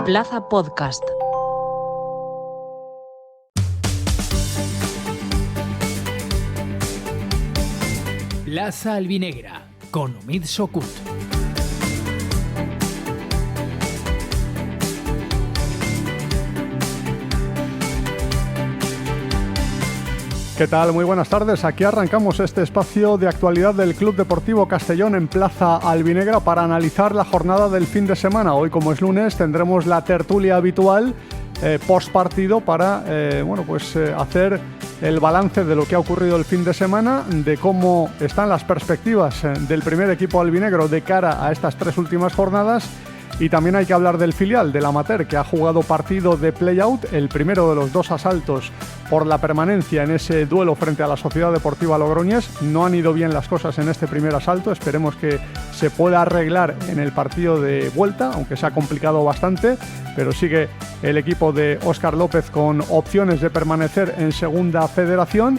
Plaza Podcast. Plaza Albinegra con Omid Sokut. ¿Qué tal? Muy buenas tardes. Aquí arrancamos este espacio de actualidad del Club Deportivo Castellón en Plaza Albinegra para analizar la jornada del fin de semana. Hoy, como es lunes, tendremos la tertulia habitual post partido para hacer el balance de lo que ha ocurrido el fin de semana, de cómo están las perspectivas del primer equipo albinegro de cara a estas tres últimas jornadas. Y también hay que hablar del filial, del amateur, que ha jugado partido de play-out, el primero de los dos asaltos por la permanencia en ese duelo frente a la Sociedad Deportiva Logroñés. No han ido bien las cosas en este primer asalto, esperemos que se pueda arreglar en el partido de vuelta, aunque se ha complicado bastante, pero sigue el equipo de Óscar López con opciones de permanecer en Segunda Federación.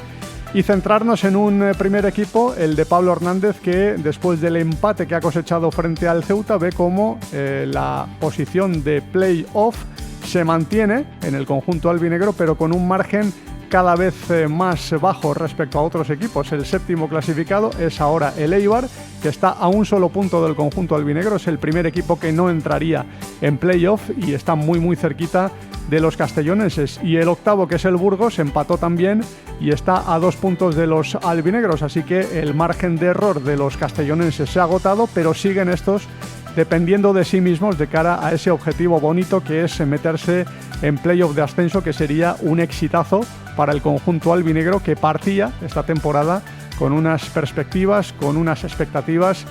Y centrarnos en un primer equipo, el de Pablo Hernández, que después del empate que ha cosechado frente al Ceuta ve cómo la posición de play-off se mantiene en el conjunto albinegro, pero con un margen cada vez más bajo respecto a otros equipos. El séptimo clasificado es ahora el Eibar, que está a un solo punto del conjunto albinegro. Es el primer equipo que no entraría en play-off y está muy cerquita de los castellonenses. Y el octavo, que es el Burgos, empató también y está a 2 puntos de los albinegros, así que el margen de error de los castellonenses se ha agotado, pero siguen estos dependiendo de sí mismos de cara a ese objetivo bonito que es meterse en playoff de ascenso, que sería un exitazo para el conjunto albinegro, que partía esta temporada con unas perspectivas, con unas expectativas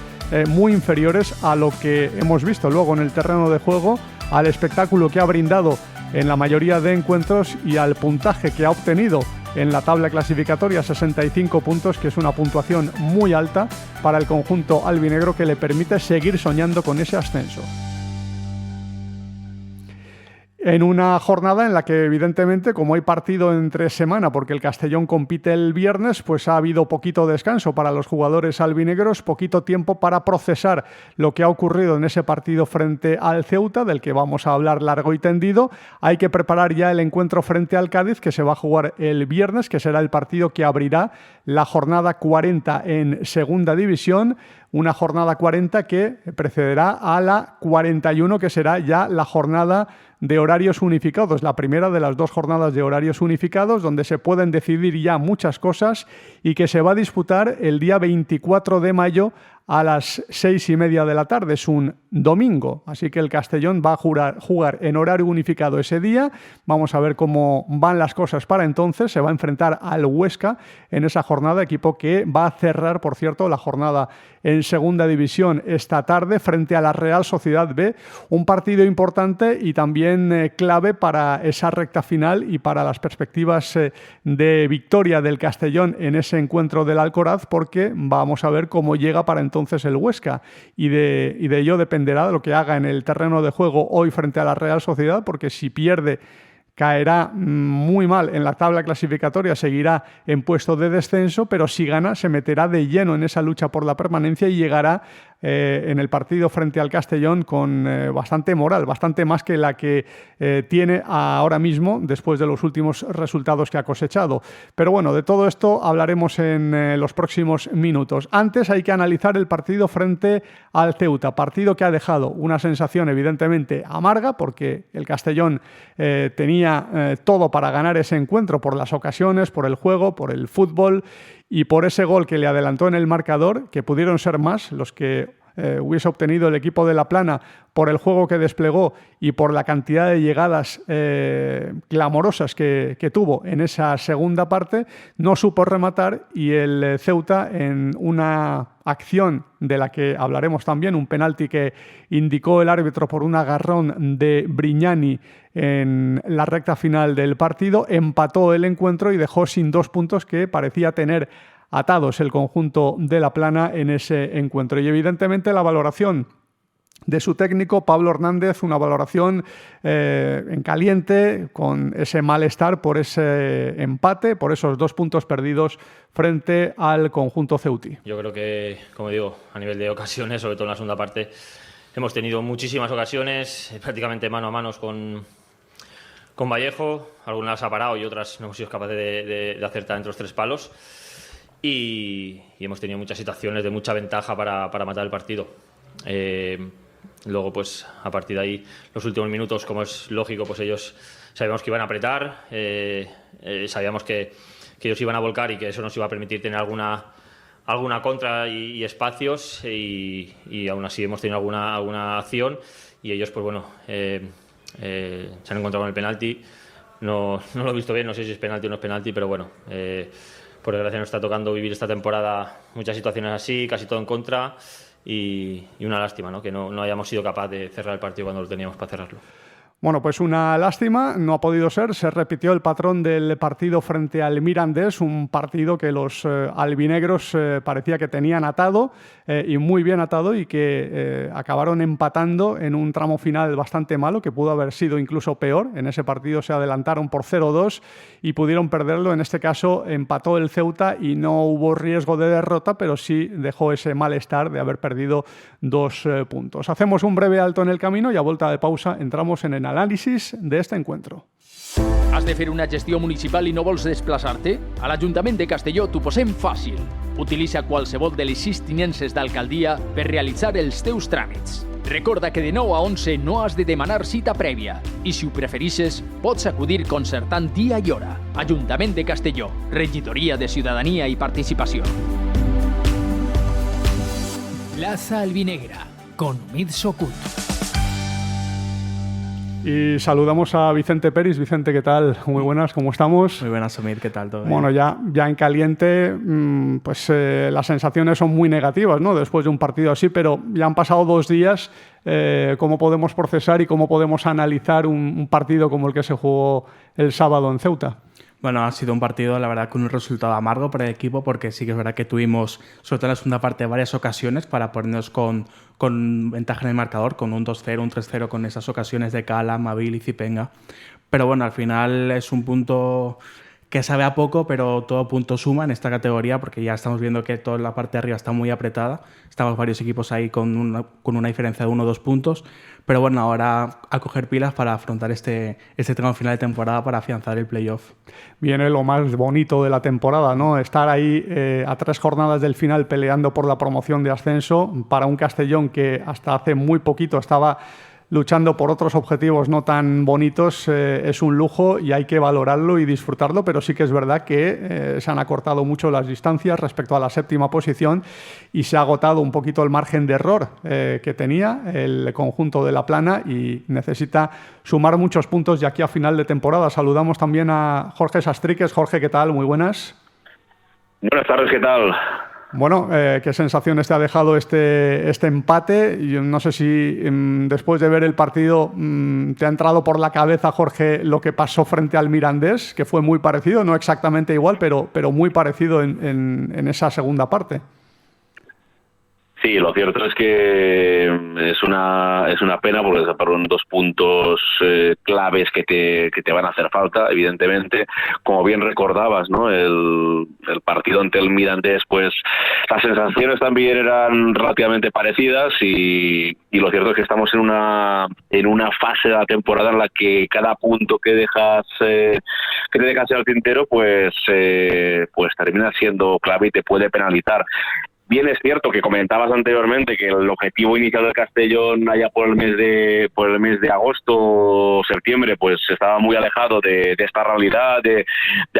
muy inferiores a lo que hemos visto luego en el terreno de juego, al espectáculo que ha brindado en la mayoría de encuentros y al puntaje que ha obtenido en la tabla clasificatoria, 65 puntos, que es una puntuación muy alta para el conjunto albinegro, que le permite seguir soñando con ese ascenso. En una jornada en la que, evidentemente, como hay partido entre semana, porque el Castellón compite el viernes, pues ha habido poquito descanso para los jugadores albinegros, poquito tiempo para procesar lo que ha ocurrido en ese partido frente al Ceuta, del que vamos a hablar largo y tendido. Hay que preparar ya el encuentro frente al Cádiz, que se va a jugar el viernes, que será el partido que abrirá la jornada 40 en Segunda División. Una jornada 40 que precederá a la 41, que será ya la jornada de horarios unificados, la primera de las dos jornadas de horarios unificados, donde se pueden decidir ya muchas cosas y que se va a disputar el día 24 de mayo a las 6:30 de la tarde. Es un domingo, así que el Castellón va a jugar en horario unificado ese día. Vamos a ver cómo van las cosas para entonces. Se va a enfrentar al Huesca en esa jornada, equipo que va a cerrar, por cierto, la jornada en Segunda División esta tarde frente a la Real Sociedad B. Un partido importante y también clave para esa recta final y para las perspectivas de victoria del Castellón en ese encuentro del Alcoraz, porque vamos a ver cómo llega para entonces el Huesca y de ello dependerá de lo que haga en el terreno de juego hoy frente a la Real Sociedad, porque si pierde caerá muy mal en la tabla clasificatoria, seguirá en puesto de descenso, pero si gana se meterá de lleno en esa lucha por la permanencia y llegará en el partido frente al Castellón con bastante moral, bastante más que la que tiene ahora mismo después de los últimos resultados que ha cosechado. Pero bueno, de todo esto hablaremos en los próximos minutos. Antes hay que analizar el partido frente al Ceuta, partido que ha dejado una sensación evidentemente amarga, porque el Castellón tenía todo para ganar ese encuentro por las ocasiones, por el juego, por el fútbol y por ese gol que le adelantó en el marcador, que pudieron ser más los que hubiese obtenido el equipo de La Plana por el juego que desplegó y por la cantidad de llegadas clamorosas que tuvo en esa segunda parte. No supo rematar y el Ceuta, en una acción de la que hablaremos también, un penalti que indicó el árbitro por un agarrón de Brignani en la recta final del partido, empató el encuentro y dejó sin 2 puntos que parecía tener atados el conjunto de La Plana en ese encuentro. Y evidentemente la valoración de su técnico, Pablo Hernández, una valoración en caliente, con ese malestar por ese empate, por esos 2 puntos perdidos frente al conjunto ceutí. Yo creo que, como digo, a nivel de ocasiones, sobre todo en la segunda parte, Hemos tenido muchísimas ocasiones, prácticamente mano a mano con Vallejo. Algunas ha parado y otras no hemos sido capaces de acertar entre los 3 palos. Y hemos tenido muchas situaciones de mucha ventaja para matar el partido. Luego, pues a partir de ahí, los últimos minutos, como es lógico, pues ellos sabíamos que iban a apretar, sabíamos que ellos iban a volcar y que eso nos iba a permitir tener alguna contra y espacios, y aún así hemos tenido alguna acción, y ellos, pues bueno, se han encontrado con el penalti. No lo he visto bien, no sé si es penalti o no es penalti, pero bueno, por desgracia nos está tocando vivir esta temporada muchas situaciones así, casi todo en contra, y una lástima, ¿no? Que no hayamos sido capaces de cerrar el partido cuando lo teníamos para cerrarlo. Bueno, pues una lástima, no ha podido ser, se repitió el patrón del partido frente al Mirandés, un partido que los albinegros parecía que tenían atado, y muy bien atado, y que acabaron empatando en un tramo final bastante malo, que pudo haber sido incluso peor. En ese partido se adelantaron por 0-2 y pudieron perderlo. En este caso empató el Ceuta y no hubo riesgo de derrota, pero sí dejó ese malestar de haber perdido 2 puntos. Hacemos un breve alto en el camino y a vuelta de pausa entramos en el análisis de este encuentro. Has de fer una gestió municipal i no vols desplaçar-te? A l'Ajuntament de Castelló t'ho posem fàcil. Utilitza qualsevol de les 6 tinences d'alcaldia per realitzar els teus tràmits. Recorda que de 9 a 11 no has de demanar cita prèvia i, si ho preferisses, pots acudir concertant dia i hora. Ajuntament de Castelló, Regidoria de Ciutadania i Participació. Plaza Albinegra, con Omid Sokut. Y saludamos a Vicente Peris. Vicente, ¿qué tal? Muy buenas, ¿cómo estamos? Muy buenas, Omid, ¿qué tal? ¿Todo bueno, bien? ya en caliente, pues las sensaciones son muy negativas, ¿no? Después de un partido así, pero ya han pasado 2 días. ¿Cómo podemos procesar y cómo podemos analizar un partido como el que se jugó el sábado en Ceuta? Bueno, ha sido un partido, la verdad, con un resultado amargo para el equipo, porque sí que es verdad que tuvimos, sobre todo en la segunda parte, varias ocasiones para ponernos con ventaja en el marcador, con un 2-0, un 3-0, con esas ocasiones de Cala, Mabil y Zipenga. Pero bueno, al final es un punto que sabe a poco, pero todo punto suma en esta categoría, porque ya estamos viendo que toda la parte de arriba está muy apretada. Estamos varios equipos ahí con una diferencia de 1 o 2 puntos. Pero bueno, ahora a coger pilas para afrontar este tramo final de temporada para afianzar el playoff. Viene lo más bonito de la temporada, ¿no? Estar ahí a 3 jornadas del final peleando por la promoción de ascenso para un Castellón que hasta hace muy poquito estaba luchando por otros objetivos no tan bonitos. Es un lujo y hay que valorarlo y disfrutarlo, pero sí que es verdad que se han acortado mucho las distancias respecto a la 7ª posición y se ha agotado un poquito el margen de error que tenía el conjunto de La Plana, y necesita sumar muchos puntos de aquí a final de temporada. Saludamos también a Jorge Sastriques. Jorge, ¿qué tal? Muy buenas. Buenas tardes, ¿qué tal? Bueno, ¿qué sensaciones te ha dejado este empate? Yo no sé si después de ver el partido te ha entrado por la cabeza, Jorge, lo que pasó frente al Mirandés, que fue muy parecido, no exactamente igual, pero muy parecido en esa segunda parte. Sí, lo cierto es que es una pena, porque se fueron 2 puntos claves que te van a hacer falta, evidentemente. Como bien recordabas, ¿no? El partido ante el Mirandés, pues las sensaciones también eran relativamente parecidas, y lo cierto es que estamos en una fase de la temporada en la que cada punto que te dejas en el tintero, pues termina siendo clave y te puede penalizar. Bien, es cierto que comentabas anteriormente que el objetivo inicial del Castellón allá por el mes de agosto o septiembre, pues estaba muy alejado de esta realidad de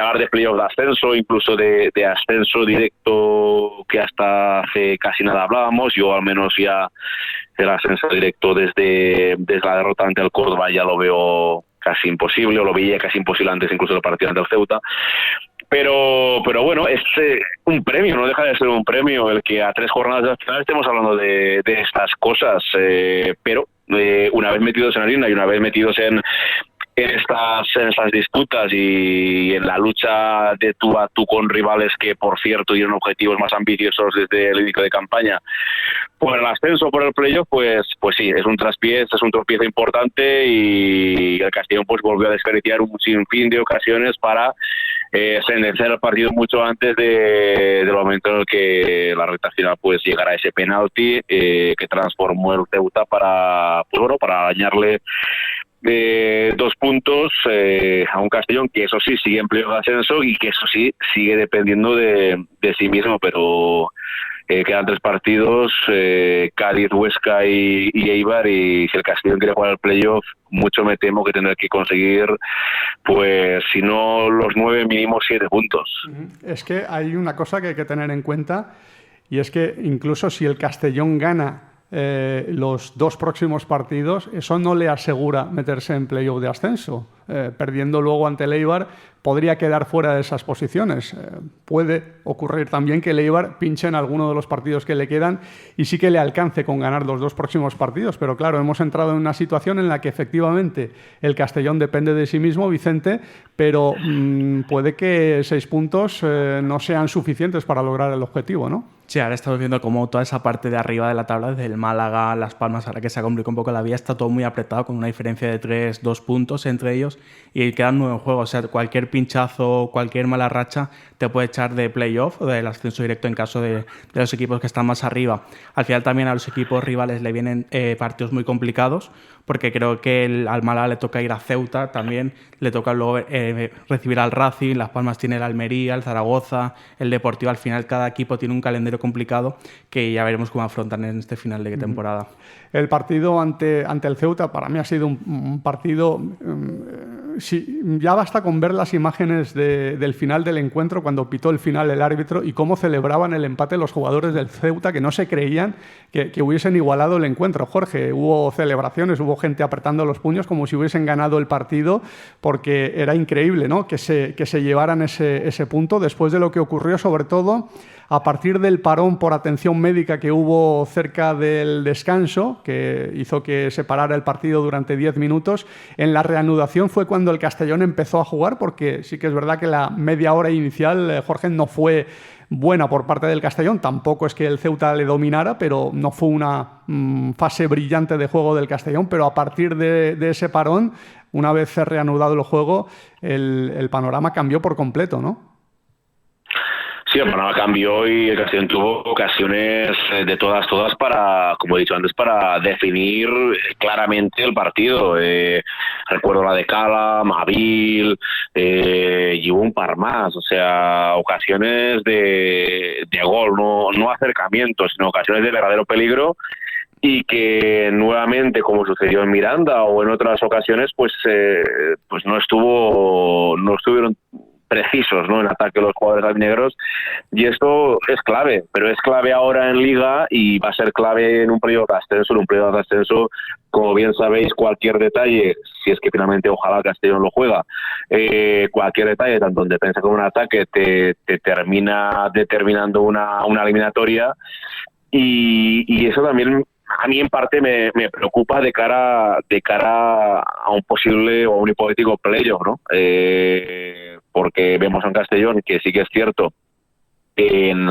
hablar de playoff de ascenso, incluso de ascenso directo, que hasta hace casi nada hablábamos. Yo al menos ya el ascenso directo desde la derrota ante el Córdoba ya lo veo casi imposible, o lo veía casi imposible antes incluso del partido ante el Ceuta. Pero bueno, es un premio, no deja de ser un premio el que a 3 jornadas del final estemos hablando de estas cosas, pero una vez metidos en harina y una vez metidos en estas disputas y en la lucha de tú a tú con rivales que, por cierto, tienen objetivos más ambiciosos desde el inicio de campaña, por el ascenso, por el playoff, pues sí, es un tropiezo importante, y el Castellón pues volvió a desperdiciar un sinfín de ocasiones para se iniciar el partido mucho antes del momento en el que la recta final pues llegara a ese penalti que transformó el Ceuta para dañarle 2 puntos a un Castellón que eso sí sigue en playoff de ascenso y que eso sí sigue dependiendo de sí mismo, pero quedan 3 partidos, Cádiz, Huesca y Eibar, y si el Castellón quiere jugar al playoff, mucho me temo que tendrá que conseguir, pues si no los 9, mínimo 7 puntos. Es que hay una cosa que hay que tener en cuenta, y es que incluso si el Castellón gana los 2 próximos partidos, eso no le asegura meterse en playoff de ascenso. Perdiendo luego ante el Eibar, podría quedar fuera de esas posiciones. Puede ocurrir también que el Eibar pinche en alguno de los partidos que le quedan y sí que le alcance con ganar los 2 próximos partidos. Pero claro, hemos entrado en una situación en la que efectivamente el Castellón depende de sí mismo, Vicente, pero puede que 6 puntos no sean suficientes para lograr el objetivo, ¿no? Sí, ahora estamos viendo como toda esa parte de arriba de la tabla, desde el Málaga, Las Palmas, ahora que se ha complicado un poco la vía, está todo muy apretado, con una diferencia de 2 puntos entre ellos, y quedan 9 juegos. O sea, cualquier pinchazo, cualquier mala racha te puede echar de playoff o del ascenso directo en caso de los equipos que están más arriba. Al final también a los equipos rivales le vienen partidos muy complicados, porque creo que al Málaga le toca ir a Ceuta, también le toca luego recibir al Racing, Las Palmas tiene el Almería, el Zaragoza, el Deportivo. Al final cada equipo tiene un calendario complicado que ya veremos cómo afrontan en este final de temporada. El partido ante el Ceuta para mí ha sido un partido... Sí, ya basta con ver las imágenes del final del encuentro, cuando pitó el final el árbitro, y cómo celebraban el empate los jugadores del Ceuta, que no se creían que hubiesen igualado el encuentro. Jorge, hubo celebraciones, hubo gente apretando los puños como si hubiesen ganado el partido, porque era increíble, ¿no?, que se llevaran ese punto después de lo que ocurrió, sobre todo a partir del parón por atención médica que hubo cerca del descanso, que hizo que se parara el partido durante 10 minutos. En la reanudación fue cuando el Castellón empezó a jugar, porque sí que es verdad que la media hora inicial, Jorge, no fue buena por parte del Castellón. Tampoco es que el Ceuta le dominara, pero no fue una fase brillante de juego del Castellón. Pero a partir de ese parón, una vez reanudado el juego, el panorama cambió por completo, ¿no? Sí, el panorama cambió y el Castellón tuvo ocasiones de todas para, como he dicho antes, para definir claramente el partido. Recuerdo la de Cala, Mavil, y hubo un par más. O sea, ocasiones de gol, no acercamientos, sino ocasiones de verdadero peligro, y que nuevamente, como sucedió en Miranda o en otras ocasiones, pues no estuvieron precisos, ¿no?, en ataque los jugadores albinegros, y esto es clave, pero es clave ahora en Liga y va a ser clave en un periodo de ascenso. Como bien sabéis, cualquier detalle, si es que finalmente ojalá Castellón lo juega, cualquier detalle, tanto en defensa como en ataque, te termina determinando una eliminatoria, y eso también a mí en parte me preocupa de cara a un posible o un hipotético playoff, ¿no? Porque vemos a un Castellón que sí que es cierto que en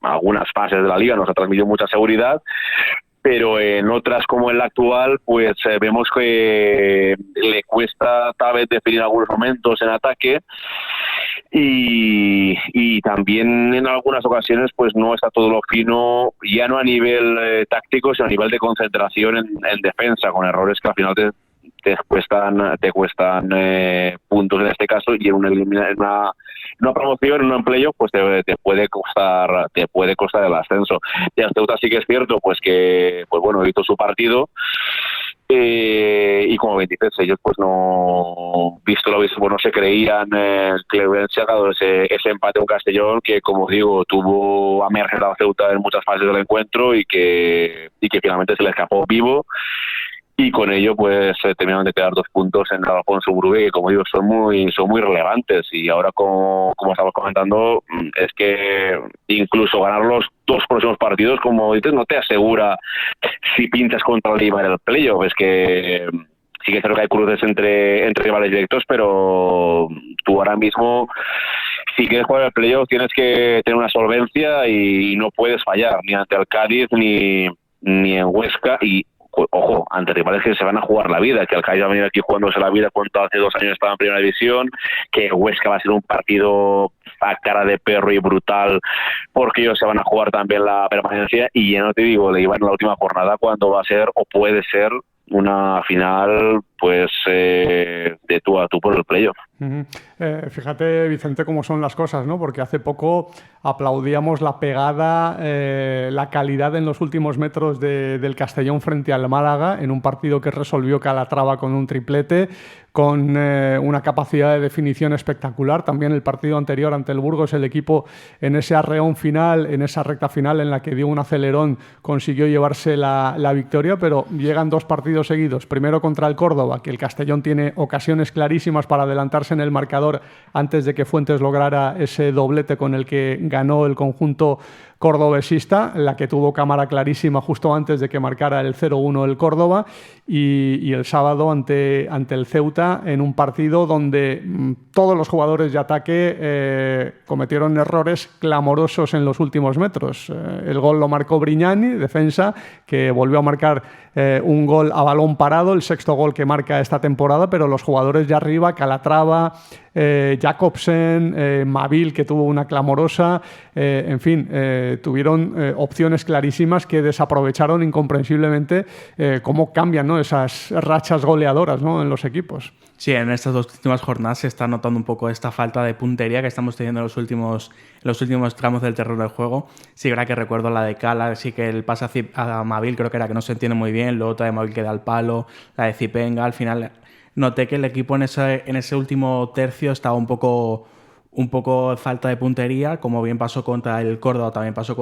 algunas fases de la liga nos ha transmitido mucha seguridad, pero en otras, como en la actual, pues vemos que le cuesta tal vez definir algunos momentos en ataque, y también en algunas ocasiones pues no está todo lo fino, ya no a nivel táctico, sino a nivel de concentración en defensa, con errores que al final te cuestan puntos en este caso, y en una promoción, en un empleo, pues te puede costar el ascenso. Y el Ceuta sí que es cierto pues que hizo su partido, y como 23 ellos pues no, visto lo visto, pues no se creían que le hubieran sacado ese empate a un Castellón que, como digo, tuvo a merced a Ceuta en muchas fases del encuentro y que finalmente se le escapó vivo, y con ello pues terminaron de quedar 2 puntos en el Alfonso Burgué, que, como digo, son muy relevantes. Y ahora, como estamos comentando, es que incluso ganar los 2 próximos partidos, como dices, no te asegura si pinchas contra el Eibar en el playoff. Es que sí que creo que hay cruces entre rivales directos, pero tú ahora mismo, si quieres jugar el playoff, tienes que tener una solvencia y no puedes fallar ni ante el Cádiz ni en Huesca, y ojo, ante rivales que se van a jugar la vida, que el Cádiz va a venir aquí jugándose la vida cuando hace 2 años estaba en primera división, que Huesca va a ser un partido a cara de perro y brutal, porque ellos se van a jugar también la permanencia, y ya no te digo, le iban en la última jornada cuando va a ser, o puede ser, una final pues de tú a tú por el playoff. Fíjate, Vicente, cómo son las cosas, ¿no? Porque hace poco aplaudíamos la pegada, la calidad en los últimos metros del Castellón frente al Málaga, en un partido que resolvió Calatrava con un triplete, con una capacidad de definición espectacular. También el partido anterior ante el Burgos, el equipo en ese arreón final, en esa recta final en la que dio un acelerón, consiguió llevarse la victoria, pero llegan 2 partidos seguidos. Primero contra el Córdoba, que el Castellón tiene ocasiones clarísimas para adelantarse en el marcador antes de que Fuentes lograra ese doblete con el que ganó el conjunto cordobesista, la que tuvo cámara clarísima justo antes de que marcara el 0-1 el Córdoba, y el sábado ante el Ceuta, en un partido donde todos los jugadores de ataque cometieron errores clamorosos en los últimos metros. El gol lo marcó Brignani, defensa, que volvió a marcar un gol a balón parado, el 6º gol que marca esta temporada, pero los jugadores de arriba, Calatrava, Jacobsen, Mavil, que tuvo una clamorosa, en fin, tuvieron opciones clarísimas que desaprovecharon incomprensiblemente. Cómo cambian, ¿no?, esas rachas goleadoras, ¿no?, en los equipos. Sí, en estas 2 últimas jornadas se está notando un poco esta falta de puntería que estamos teniendo en los últimos tramos del terreno del juego. Sí, verdad que recuerdo la de Cala, sí que el pase a Mavil creo que era que no se entiende muy bien, luego otra de Mavil que da al palo, la de Zipenga, al final noté que el equipo en ese último tercio estaba un poco falta de puntería, como bien pasó contra el Córdoba, también pasó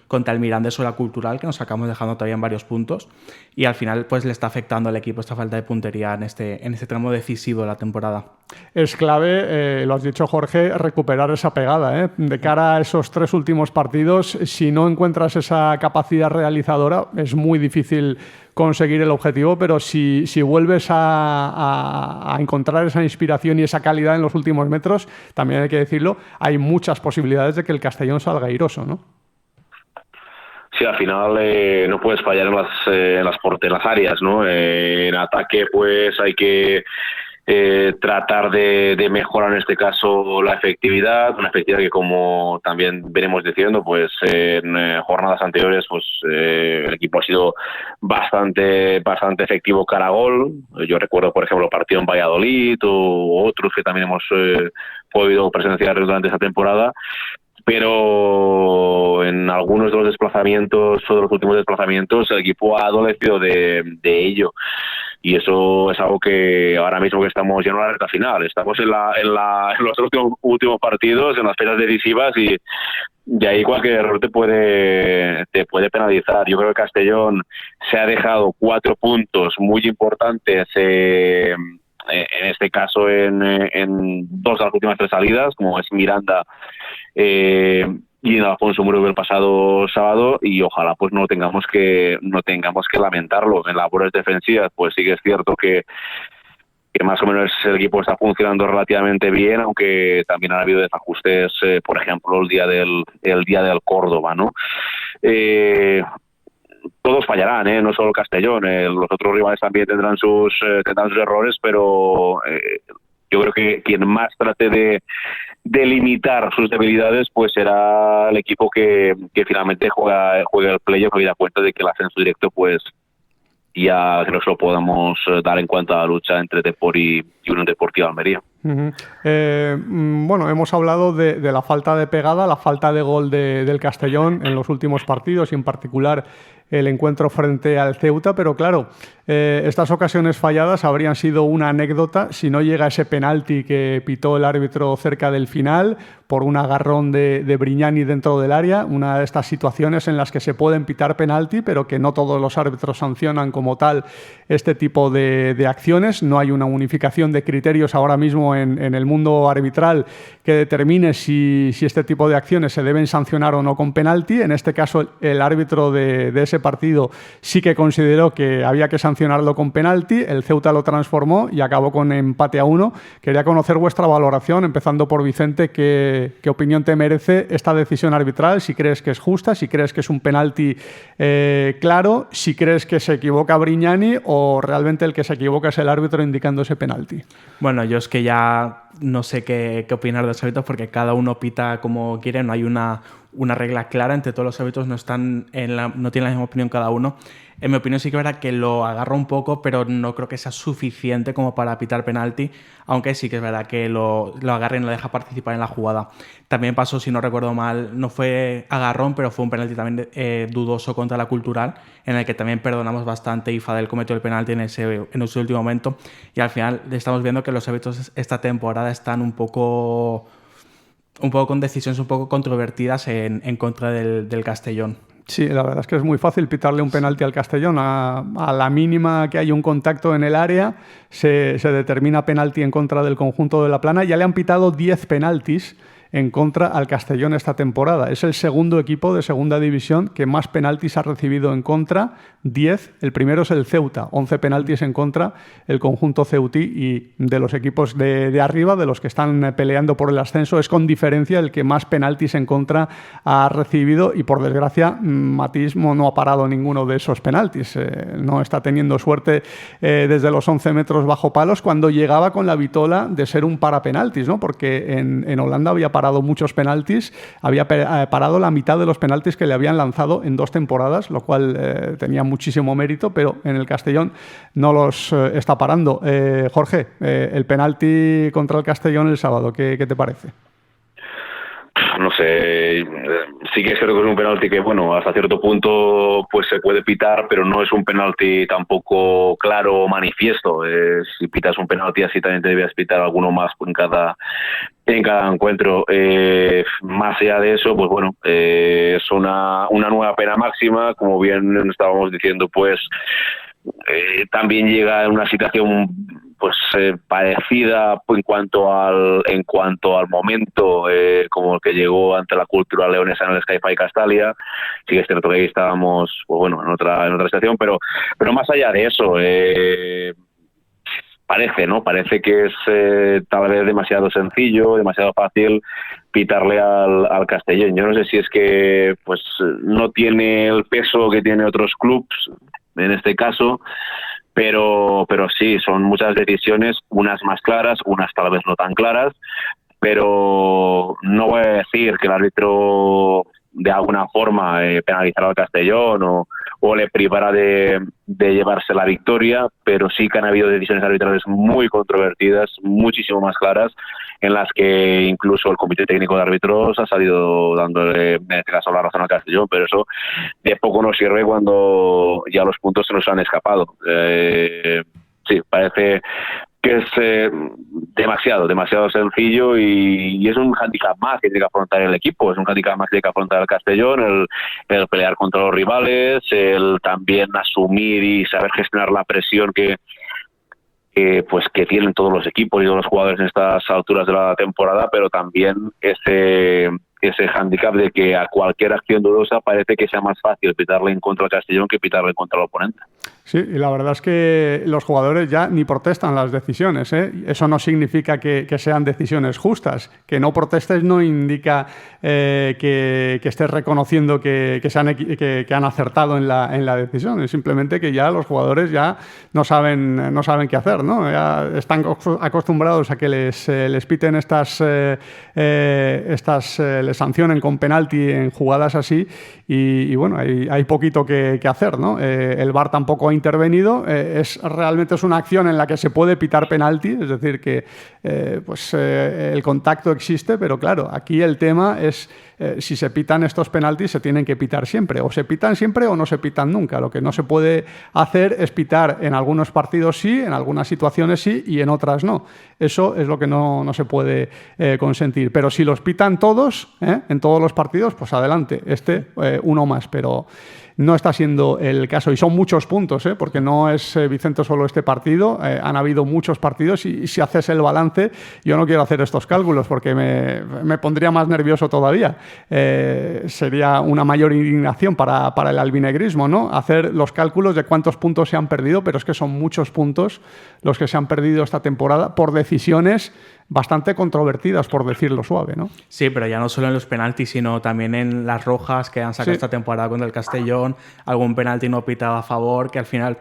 contra el Mirandés o la Cultural, que nos acabamos dejando todavía en varios puntos, y al final pues le está afectando al equipo esta falta de puntería en este tramo decisivo de la temporada. Es clave, lo has dicho, Jorge, recuperar esa pegada, ¿eh? De cara a esos 3 últimos partidos, si no encuentras esa capacidad realizadora, es muy difícil conseguir el objetivo, pero si vuelves a encontrar esa inspiración y esa calidad en los últimos metros, también hay que decirlo, hay muchas posibilidades de que el Castellón salga airoso, ¿no? Sí, al final no puedes fallar en las áreas, ¿no? En ataque pues hay que tratar de mejorar en este caso la efectividad, una efectividad que, como también venimos diciendo, pues en jornadas anteriores pues el equipo ha sido bastante efectivo cara a gol. Yo recuerdo, por ejemplo, el partido en Valladolid o otros que también hemos podido presenciar durante esta temporada, pero en algunos de los desplazamientos o de los últimos desplazamientos el equipo ha adolecido de ello. Y eso es algo que ahora mismo que estamos ya en la recta final, estamos en los últimos partidos, en las fechas decisivas, y ahí cualquier error te puede penalizar. Yo creo que Castellón se ha dejado 4 puntos muy importantes, en este caso en 2 de las últimas 3 salidas, como es Miranda y en Alfonso Murillo el pasado sábado, y ojalá pues no tengamos que lamentarlo. En labores defensivas pues sí que es cierto que más o menos el equipo está funcionando relativamente bien, aunque también han habido desajustes, por ejemplo el día del Córdoba, ¿no? Todos fallarán, no solo el Castellón, los otros rivales también tendrán sus errores, pero yo creo que quien más trate de limitar sus debilidades pues será el equipo que finalmente juega el playoff, y da cuenta de que el ascenso directo pues ya creo que lo podamos dar en cuanto a la lucha entre Depor y Unión Deportiva Almería. Bueno, hemos hablado de la falta de pegada, la falta de gol del Castellón en los últimos partidos, y en particular el encuentro frente al Ceuta, pero claro, estas ocasiones falladas habrían sido una anécdota si no llega ese penalti que pitó el árbitro cerca del final por un agarrón de Brignani dentro del área, una de estas situaciones en las que se pueden pitar penalti, pero que no todos los árbitros sancionan como tal este tipo de acciones. No hay una unificación de criterios ahora mismo en el mundo arbitral que determine si este tipo de acciones se deben sancionar o no con penalti. En este caso, el árbitro de ese partido sí que consideró que había que sancionarlo con penalti. El Ceuta lo transformó y acabó con empate a 1. Quería conocer vuestra valoración, empezando por Vicente. ¿Qué qué opinión te merece esta decisión arbitral, si crees que es justa, si crees que es un penalti claro, si crees que se equivoca Brignani o realmente el que se equivoca es el árbitro indicando ese penalti. Bueno, yo es que ya no sé qué opinar de los árbitros porque cada uno pita como quiere, no hay una regla clara, entre todos los árbitros no tienen la misma opinión cada uno. En mi opinión sí que es verdad que lo agarra un poco, pero no creo que sea suficiente como para pitar penalti, aunque sí que es verdad que lo agarra y no le deja participar en la jugada. También pasó, si no recuerdo mal, no fue agarrón, pero fue un penalti también dudoso contra la Cultural, en el que también perdonamos bastante y Fadel cometió el penalti en ese último momento. Y al final estamos viendo que los árbitros esta temporada están un poco con decisiones un poco controvertidas en contra del Castellón. Sí, la verdad es que es muy fácil pitarle un penalti al Castellón. A la mínima que hay un contacto en el área, se determina penalti en contra del conjunto de La Plana. Ya le han pitado 10 penaltis en contra al Castellón esta temporada. Es el segundo equipo de segunda división que más penaltis ha recibido en contra, 10. El primero es el Ceuta, 11 penaltis en contra, el conjunto ceutí, y de los equipos de arriba, de los que están peleando por el ascenso, es con diferencia el que más penaltis en contra ha recibido, y por desgracia Matismo no ha parado ninguno de esos penaltis. No está teniendo suerte desde los 11 metros bajo palos, cuando llegaba con la vitola de ser un parapenaltis, ¿no? Porque en Holanda había parado muchos penaltis, había parado la mitad de los penaltis que le habían lanzado en 2 temporadas, lo cual tenía muchísimo mérito, pero en el Castellón no los está parando. Jorge, el penalti contra el Castellón el sábado, ¿qué te parece? No sé, sí que creo que es un penalti que, bueno, hasta cierto punto pues se puede pitar, pero no es un penalti tampoco claro o manifiesto. Si pitas un penalti así, también te debías pitar alguno más en cada encuentro. Más allá de eso, pues bueno, es una nueva pena máxima, como bien estábamos diciendo, pues también llega en una situación pues parecida en cuanto al momento como el que llegó ante la Cultural Leonesa en el Sky-Fi Castalia. Sí que es cierto que ahí estábamos pues bueno en otra situación, pero más allá de eso parece que es tal vez demasiado sencillo, demasiado fácil pitarle al Castellón. Yo no sé si es que pues no tiene el peso que tiene otros clubes en este caso, pero sí, son muchas decisiones, unas más claras, unas tal vez no tan claras, pero no voy a decir que el árbitro de alguna forma penalizará al Castellón o le privara de llevarse la victoria, pero sí que han habido decisiones arbitrales muy controvertidas, muchísimo más claras, en las que incluso el Comité Técnico de Árbitros ha salido dándole, en este caso, la razón al Castellón, pero eso de poco nos sirve cuando ya los puntos se nos han escapado. Sí, parece que es demasiado sencillo y es un hándicap más que tiene que afrontar el equipo, es un hándicap más que tiene que afrontar el Castellón, el pelear contra los rivales, el también asumir y saber gestionar la presión que tienen todos los equipos y todos los jugadores en estas alturas de la temporada, pero también ese hándicap de que a cualquier acción dudosa parece que sea más fácil pitarle en contra al Castellón que pitarle en contra al oponente. Sí, y la verdad es que los jugadores ya ni protestan las decisiones, ¿eh? Eso no significa que sean decisiones justas. Que no protestes no indica que estés reconociendo que han acertado en la decisión. Es simplemente que ya los jugadores ya no saben qué hacer, ¿no? Ya están acostumbrados a que les piten les sancionen con penalti en jugadas así y bueno, hay poquito que hacer, ¿no? El VAR tampoco ha intervenido, realmente es una acción en la que se puede pitar penalti, es decir que el contacto existe, pero claro, aquí el tema es si se pitan estos penaltis se tienen que pitar siempre, o se pitan siempre o no se pitan nunca. Lo que no se puede hacer es pitar en algunos partidos sí, en algunas situaciones sí y en otras no. Eso es lo que no se puede consentir, pero si los pitan todos, en todos los partidos, pues adelante, uno más, pero no está siendo el caso y son muchos puntos, porque no es, Vicente, solo este partido, han habido muchos partidos y si haces el balance, yo no quiero hacer estos cálculos porque me pondría más nervioso todavía, sería una mayor indignación para el albinegrismo, ¿no? Hacer los cálculos de cuántos puntos se han perdido, pero es que son muchos puntos los que se han perdido esta temporada por decisiones bastante controvertidas, por decirlo suave, ¿no? Sí, pero ya no solo en los penaltis, sino también en las rojas que han sacado esta temporada contra el Castellón, algún penalti no pitado a favor, que al final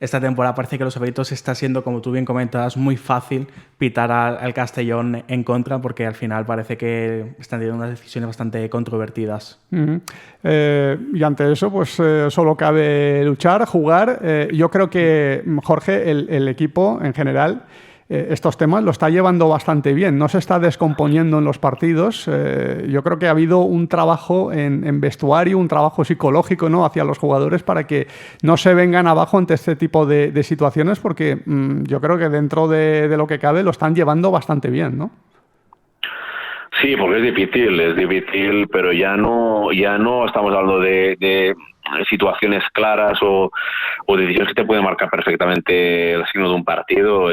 esta temporada parece que los favoritos está siendo, como tú bien comentabas, muy fácil pitar al Castellón en contra, porque al final parece que están teniendo unas decisiones bastante controvertidas. Y ante eso, pues solo cabe luchar, jugar. Yo creo que, Jorge, el equipo en general, estos temas lo está llevando bastante bien, no se está descomponiendo en los partidos. Yo creo que ha habido un trabajo en vestuario, un trabajo psicológico, ¿no?, hacia los jugadores para que no se vengan abajo ante este tipo de situaciones, porque yo creo que dentro de lo que cabe lo están llevando bastante bien, ¿no? Sí, porque es difícil, pero ya no estamos hablando de situaciones claras o decisiones que te pueden marcar perfectamente el signo de un partido,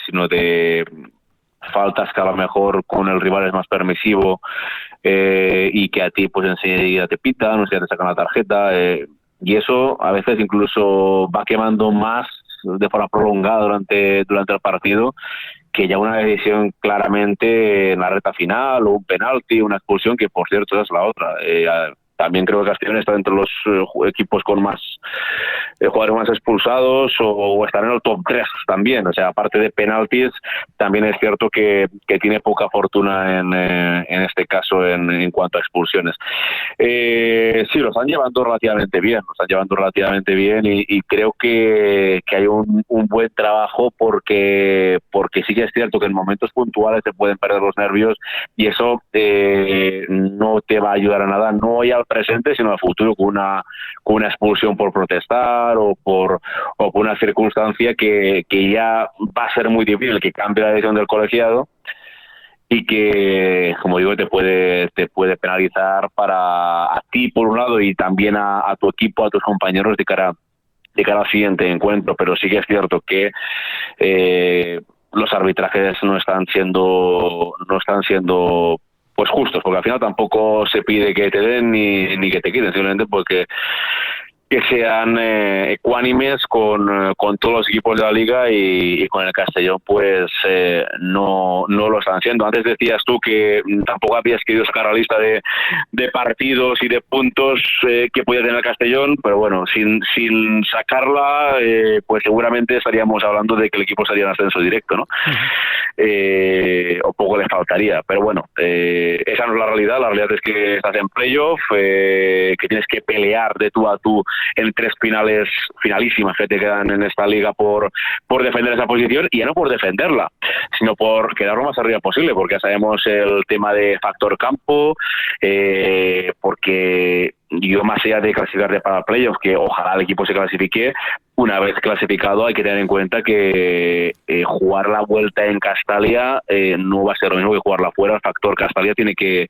sino de faltas que a lo mejor con el rival es más permisivo y que a ti pues enseguida te pitan, o sea, te sacan la tarjeta, y eso a veces incluso va quemando más de forma prolongada durante el partido que ya una decisión claramente en la recta final, o un penalti, una expulsión, que por cierto esa es la otra. También creo que Castellón está entre los equipos con más jugadores más expulsados o están en el top 3 también. O sea, aparte de penaltis, también es cierto que tiene poca fortuna en este caso en cuanto a expulsiones. Sí, lo están llevando relativamente bien, y creo que hay un buen trabajo porque sí que es cierto que en momentos puntuales te pueden perder los nervios y eso no te va a ayudar a nada, no ya al presente, sino al futuro, con una expulsión por protestar o por una circunstancia que ya va a ser muy difícil que cambie la decisión del colegiado y que, como digo, te puede penalizar a ti por un lado y también a tu equipo, a tus compañeros de cara al siguiente encuentro. Pero sí que es cierto que los arbitrajes no están siendo pues justos, porque al final tampoco se pide que te den ni que te quiten, simplemente porque que sean ecuánimes con todos los equipos de la liga y con el Castellón pues no lo están haciendo. Antes decías tú que tampoco habías querido sacar la lista de partidos y de puntos que podía tener el Castellón, pero bueno, sin sacarla pues seguramente estaríamos hablando de que el equipo estaría en ascenso directo, ¿no? O poco le faltaría, pero bueno, esa no es la realidad es que estás en playoff, que tienes que pelear de tú a tú en 3 finalísimas que te quedan en esta liga por defender esa posición, y ya no por defenderla, sino por quedar lo más arriba posible, porque ya sabemos el tema de factor campo, porque yo, más allá de clasificarte para playoff, que ojalá el equipo se clasifique, una vez clasificado hay que tener en cuenta que jugar la vuelta en Castalia no va a ser lo mismo que jugarla fuera. El factor Castalia tiene que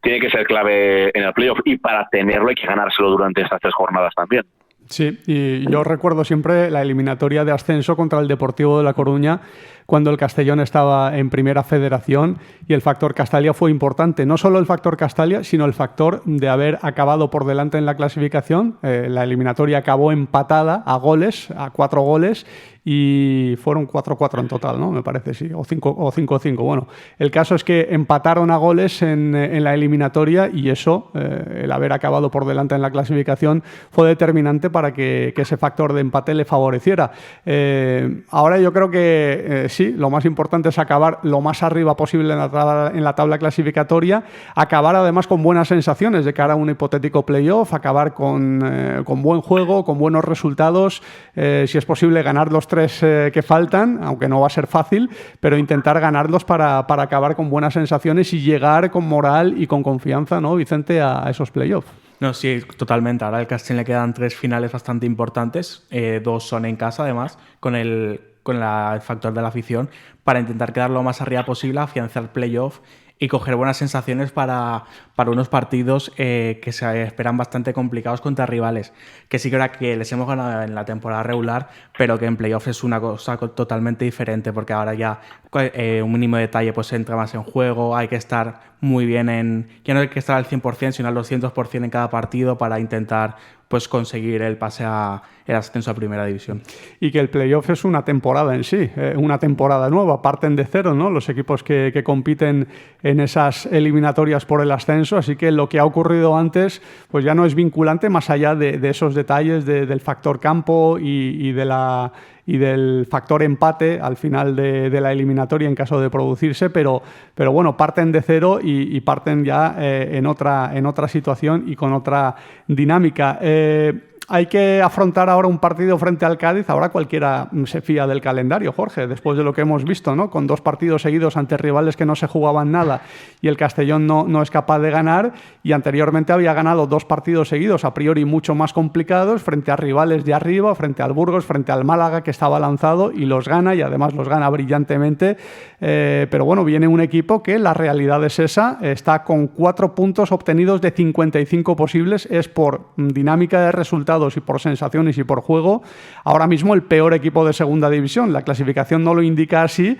ser clave en el playoff, y para tenerlo hay que ganárselo durante estas 3 jornadas también. Sí, y yo recuerdo siempre la eliminatoria de ascenso contra el Deportivo de La Coruña, cuando el Castellón estaba en Primera Federación, y el factor Castalia fue importante. No solo el factor Castalia, sino el factor de haber acabado por delante en la clasificación. La eliminatoria acabó empatada a 4 goles, y fueron 4-4 en total, ¿no? Me parece, sí, o 5-5. Bueno, el caso es que empataron a goles en la eliminatoria, y eso, el haber acabado por delante en la clasificación, fue determinante para que ese factor de empate le favoreciera. Ahora yo creo que sí, lo más importante es acabar lo más arriba posible en la tabla clasificatoria, acabar además con buenas sensaciones de cara a un hipotético playoff, acabar con buen juego, con buenos resultados, si es posible ganar los 3 que faltan, aunque no va a ser fácil, pero intentar ganarlos para acabar con buenas sensaciones y llegar con moral y con confianza, ¿no, Vicente, a esos playoffs? No, sí, totalmente. Ahora al Castellón le quedan 3 finales bastante importantes, 2 son en casa además, con el factor de la afición, para intentar quedar lo más arriba posible, afianzar playoff y coger buenas sensaciones para unos partidos que se esperan bastante complicados contra rivales, que sí que era que les hemos ganado en la temporada regular, pero que en playoffs es una cosa totalmente diferente, porque ahora ya un mínimo detalle pues entra más en juego, hay que estar muy bien ya no hay que estar al 100%, sino al 200% en cada partido para intentar pues conseguir el pase el ascenso a Primera División. Y que el playoff es una temporada en sí, una temporada nueva, parten de cero, ¿no? Los equipos que compiten en esas eliminatorias por el ascenso, así que lo que ha ocurrido antes pues ya no es vinculante más allá de esos detalles del factor campo y del factor empate al final de la eliminatoria en caso de producirse, pero bueno, parten de cero y parten ya en otra situación y con otra dinámica. Hay que afrontar ahora un partido frente al Cádiz. Ahora cualquiera se fía del calendario, Jorge, después de lo que hemos visto, ¿no? Con 2 partidos seguidos ante rivales que no se jugaban nada y el Castellón no es capaz de ganar, y anteriormente había ganado 2 partidos seguidos a priori mucho más complicados frente a rivales de arriba, frente al Burgos, frente al Málaga, que estaba lanzado, y los gana, y además los gana brillantemente. Pero bueno, viene un equipo que la realidad es esa, está con 4 puntos obtenidos de 55 posibles, es por dinámica de resultados y por sensaciones y por juego, ahora mismo el peor equipo de segunda división. La clasificación no lo indica así,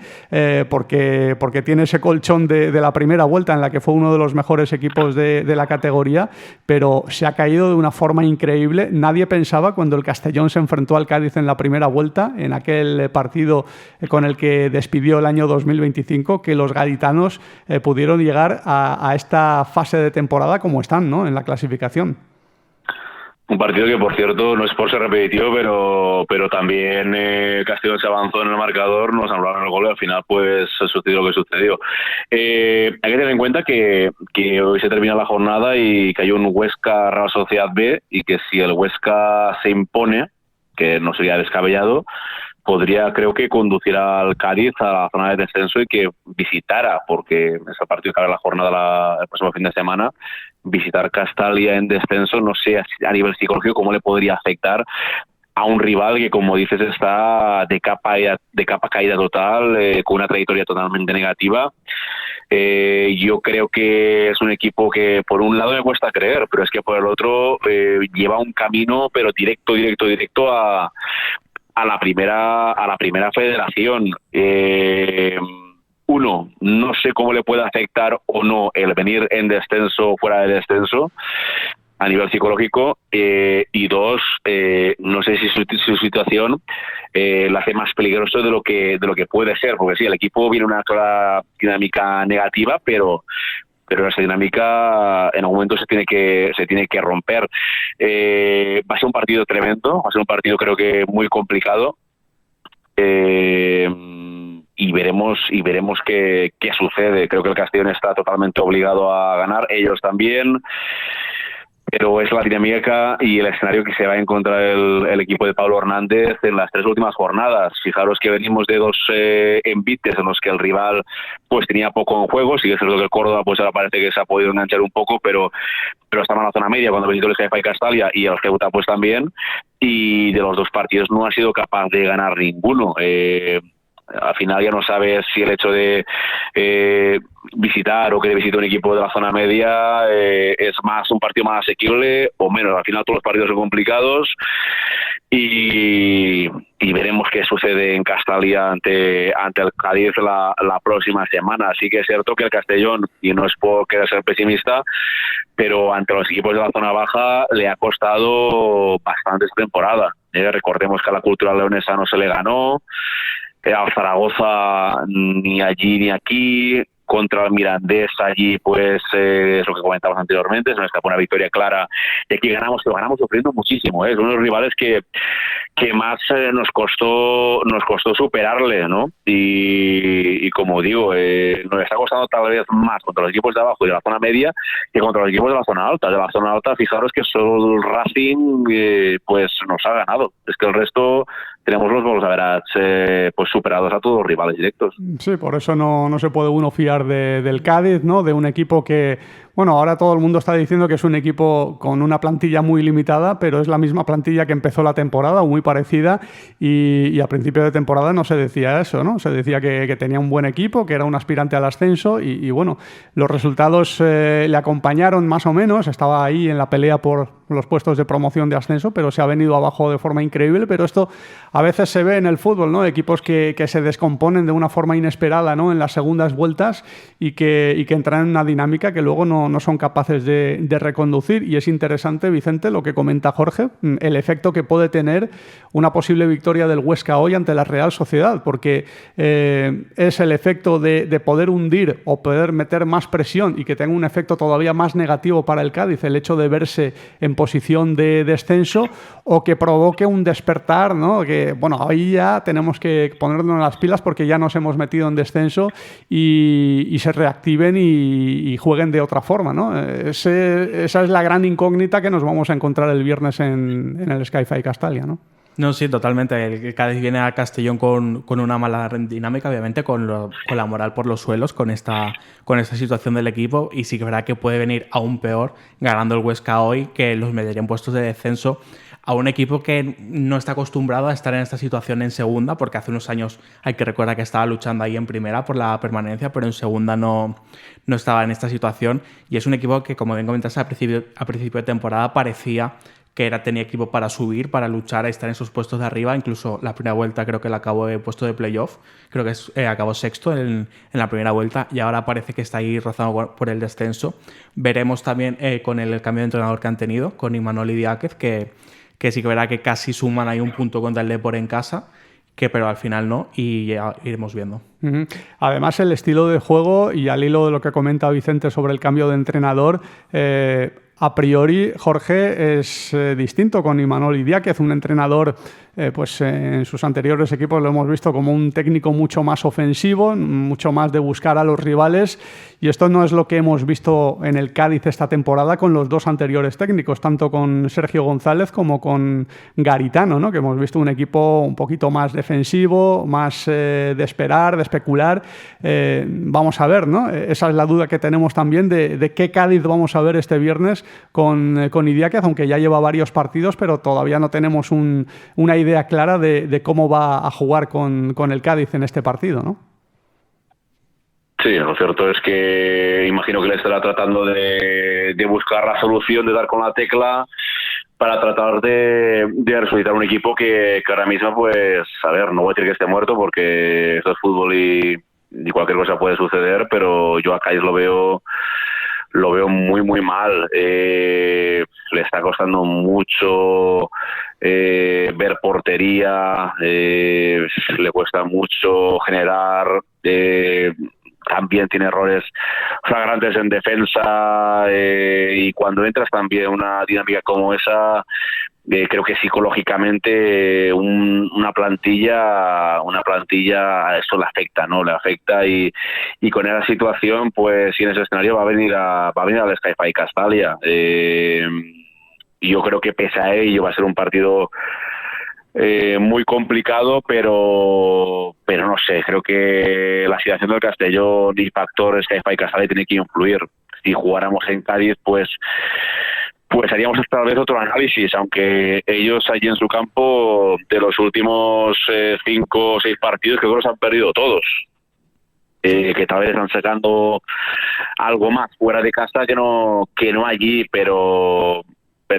porque tiene ese colchón de la primera vuelta en la que fue uno de los mejores equipos de la categoría, pero se ha caído de una forma increíble. Nadie pensaba, cuando el Castellón se enfrentó al Cádiz en la primera vuelta, en aquel partido con el que despidió el año 2025, que los gaditanos pudieron llegar a esta fase de temporada como están, ¿no?, en la clasificación. Un partido que, por cierto, no es por ser repetitivo, pero también Castellón se avanzó en el marcador, nos anularon el gol y al final pues sucedió lo que sucedió. Hay que tener en cuenta que hoy se termina la jornada y que hay un Huesca Real Sociedad B, y que si el Huesca se impone, que no sería descabellado, podría, creo que, conducir al Cádiz a la zona de descenso y que visitara, porque es el partido que abre la jornada el próximo fin de semana, visitar Castalia en descenso, no sé a nivel psicológico cómo le podría afectar a un rival que, como dices, está de capa caída total, con una trayectoria totalmente negativa. Yo creo que es un equipo que por un lado me cuesta creer, pero es que por el otro lleva un camino, pero directo a la primera federación. Uno, no sé cómo le puede afectar o no el venir en descenso o fuera de descenso a nivel psicológico, y dos, no sé si su situación la hace más peligroso de lo que puede ser, porque sí, el equipo viene una sola dinámica negativa, pero esa dinámica en algún momento se tiene que romper. Va a ser un partido tremendo, va a ser un partido, creo que muy complicado, y veremos qué sucede. Creo que el Castellón está totalmente obligado a ganar, ellos también, pero es la dinámica y el escenario que se va a encontrar el equipo de Pablo Hernández en las 3 últimas jornadas. Fijaros que venimos de 2 envites en los que el rival pues tenía poco en juego. Sí que es cierto que el Córdoba pues ahora parece que se ha podido enganchar un poco, pero estaba en la zona media cuando visitó el Jefa y Castalia, y el Ceuta pues también, y de los 2 partidos no ha sido capaz de ganar ninguno. Al final ya no sabes si el hecho de visitar o que visite un equipo de la zona media es más un partido más asequible o menos. Al final todos los partidos son complicados, y veremos qué sucede en Castalia ante el Cádiz la próxima semana. Así que es cierto que el Castellón, y no es por querer ser pesimista, pero ante los equipos de la zona baja le ha costado bastante esta temporada. Recordemos que a la Cultural Leonesa no se le ganó, al Zaragoza ni allí ni aquí, contra el Mirandés allí pues es lo que comentábamos anteriormente, se nos escapó una victoria clara, y aquí ganamos sufriendo muchísimo, son unos rivales que más nos costó superarle, ¿no? Y como digo, nos está costando tal vez más contra los equipos de abajo y de la zona media que contra los equipos de la zona alta. De la zona alta, fijaros que solo el Racing pues nos ha ganado, es que el resto tenemos los goles pues superados a todos los rivales directos. Sí, por eso no se puede uno fiar del Cádiz, ¿no? De un equipo que, bueno, ahora todo el mundo está diciendo que es un equipo con una plantilla muy limitada, pero es la misma plantilla que empezó la temporada, o muy parecida, y a principio de temporada no se decía eso, ¿no? Se decía que tenía un buen equipo, que era un aspirante al ascenso, y bueno, los resultados le acompañaron más o menos, estaba ahí en la pelea por los puestos de promoción de ascenso, pero se ha venido abajo de forma increíble. Pero esto a veces se ve en el fútbol, ¿no? Equipos que se descomponen de una forma inesperada, ¿no? En las segundas vueltas y que entran en una dinámica que luego no son capaces de reconducir. Y es interesante, Vicente, lo que comenta Jorge, el efecto que puede tener una posible victoria del Huesca hoy ante la Real Sociedad, porque es el efecto de poder hundir o poder meter más presión y que tenga un efecto todavía más negativo para el Cádiz, el hecho de verse en posición de descenso, o que provoque un despertar, ¿no? Que, bueno, ahí ya tenemos que ponernos las pilas porque ya nos hemos metido en descenso y se reactiven y jueguen de otra forma, ¿no? Esa es la gran incógnita que nos vamos a encontrar el viernes en el Sky-Fi Castalia, ¿no? No, sí, totalmente. El Cádiz viene a Castellón con una mala dinámica, obviamente, con la moral por los suelos, con esta situación del equipo, y sí que es verdad que puede venir aún peor ganando el Huesca hoy, que los metería en puestos de descenso a un equipo que no está acostumbrado a estar en esta situación en segunda, porque hace unos años hay que recordar que estaba luchando ahí en primera por la permanencia, pero en segunda no estaba en esta situación, y es un equipo que, como bien comentaste, a principio de temporada parecía que tenía equipo para subir, para luchar a estar en esos puestos de arriba. Incluso la primera vuelta creo que la acabó en puesto de playoff, creo que acabó sexto en la primera vuelta, y ahora parece que está ahí rozando por el descenso. Veremos también con el cambio de entrenador que han tenido, con Imanol Idiáquez, que sí que verá que casi suman ahí un punto contra el Depor en casa, pero al final no, y ya iremos viendo. Además, el estilo de juego, y al hilo de lo que comenta Vicente sobre el cambio de entrenador, a priori, Jorge, es distinto con Imanol Idiáquez, un entrenador, pues en sus anteriores equipos lo hemos visto como un técnico mucho más ofensivo, mucho más de buscar a los rivales, y esto no es lo que hemos visto en el Cádiz esta temporada con los dos anteriores técnicos, tanto con Sergio González como con Garitano, ¿no? Que hemos visto un equipo un poquito más defensivo, más de esperar, de especular. Vamos a ver, ¿no? Esa es la duda que tenemos también de qué Cádiz vamos a ver este viernes con Idiáquez, aunque ya lleva varios partidos, pero todavía no tenemos una idea clara de cómo va a jugar con el Cádiz en este partido, ¿no? Sí, lo cierto es que imagino que le estará tratando de buscar la solución, de dar con la tecla para tratar de resucitar un equipo que ahora mismo, pues, a ver, no voy a decir que esté muerto porque esto es fútbol y cualquier cosa puede suceder, pero yo a Cádiz lo veo muy, muy mal. Le está costando mucho ver portería, le cuesta mucho generar, también tiene errores flagrantes en defensa, y cuando entras también en una dinámica como esa, creo que psicológicamente una plantilla esto le afecta, ¿no? Le afecta, y con esa situación, pues si en ese escenario va a venir al Sky-Fi Castalia. Yo creo que pese a ello va a ser un partido muy complicado, pero no sé, creo que la situación del Castellón y factor Sky-Fi Castalia tiene que influir. Si jugáramos en Cádiz, pues haríamos tal vez otro análisis, aunque ellos allí en su campo, de los últimos 5 o 6 partidos, creo que los han perdido todos. Que tal vez están sacando algo más fuera de casa que no allí, pero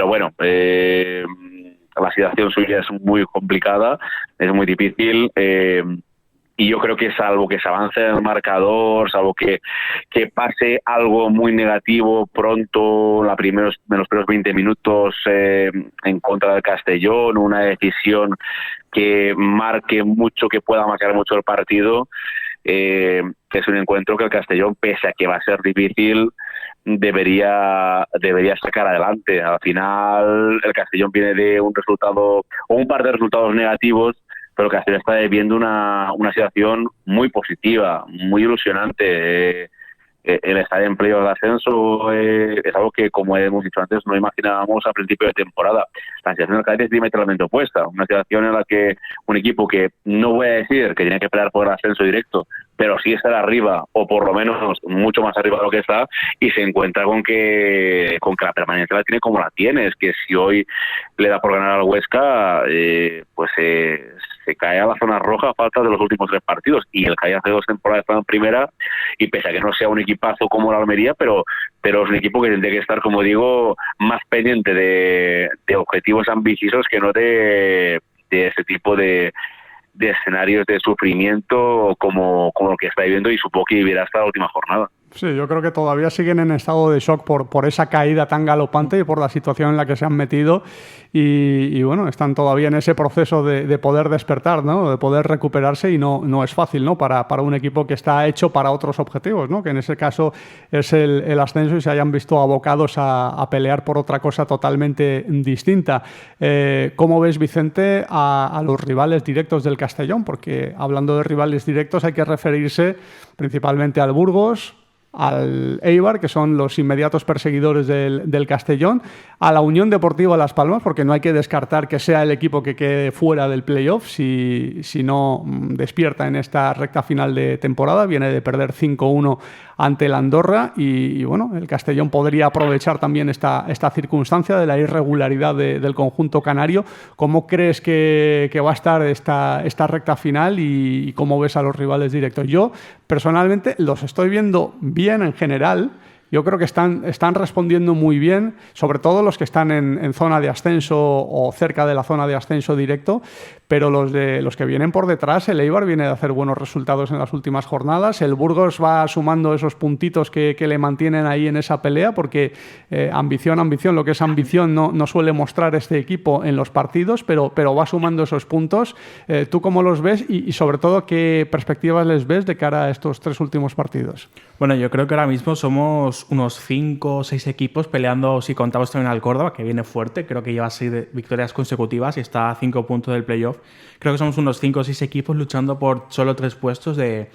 bueno, la situación suya es muy complicada, es muy difícil, y yo creo que salvo que se avance en el marcador, salvo que pase algo muy negativo pronto en los primeros 20 minutos en contra del Castellón, una decisión que marque mucho, que pueda marcar mucho el partido, que es un encuentro que el Castellón, pese a que va a ser difícil, debería sacar adelante. Al final el Castellón viene de un resultado o un par de resultados negativos, pero el Castellón está viviendo una situación muy positiva, muy ilusionante. el estar en playoff de ascenso es algo que, como hemos dicho antes, no imaginábamos a principio de temporada. La situación del Cádiz es diametralmente opuesta, una situación en la que un equipo que no voy a decir que tiene que pelear por el ascenso directo, pero sí estar arriba, o por lo menos mucho más arriba de lo que está, y se encuentra con que la permanencia la tiene como la tiene. Es que si hoy le da por ganar al Huesca, pues se cae a la zona roja a falta de los últimos 3 partidos, y el Cádiz hace 2 temporadas está en primera, y pese a que no sea un equipazo como la Almería, pero es un equipo que tendría que estar, como digo, más pendiente de objetivos ambiciosos que no de ese tipo de escenarios de sufrimiento como lo que está viviendo, y supongo que vivirá hasta la última jornada. Sí, yo creo que todavía siguen en estado de shock por esa caída tan galopante y por la situación en la que se han metido y bueno, están todavía en ese proceso de poder despertar, ¿no? De poder recuperarse, y no es fácil, ¿no? Para un equipo que está hecho para otros objetivos, ¿no? Que en ese caso es el ascenso, y se hayan visto abocados a pelear por otra cosa totalmente distinta. ¿Cómo ves, Vicente, a los rivales directos del Castellón? Porque hablando de rivales directos hay que referirse principalmente al Burgos, al Eibar, que son los inmediatos perseguidores del Castellón, a la Unión Deportiva Las Palmas, porque no hay que descartar que sea el equipo que quede fuera del playoff si no despierta en esta recta final de temporada. Viene de perder 5-1 ante el Andorra y bueno, el Castellón podría aprovechar también esta circunstancia de la irregularidad del conjunto canario. ¿Cómo crees que va a estar esta recta final y cómo ves a los rivales directos? Yo personalmente los estoy viendo bien en general. Yo creo que están respondiendo muy bien, sobre todo los que están en zona de ascenso o cerca de la zona de ascenso directo, pero los que vienen por detrás, el Eibar viene de hacer buenos resultados en las últimas jornadas, el Burgos va sumando esos puntitos que le mantienen ahí en esa pelea, porque ambición, lo que es ambición no suele mostrar este equipo en los partidos, pero va sumando esos puntos. ¿Tú cómo los ves y sobre todo qué perspectivas les ves de cara a estos 3 últimos partidos? Bueno, yo creo que ahora mismo somos unos 5 o 6 equipos peleando, si contamos también al Córdoba, que viene fuerte, creo que lleva 6 victorias consecutivas y está a 5 puntos del playoff. Creo que somos unos 5 o 6 equipos luchando por solo 3 puestos de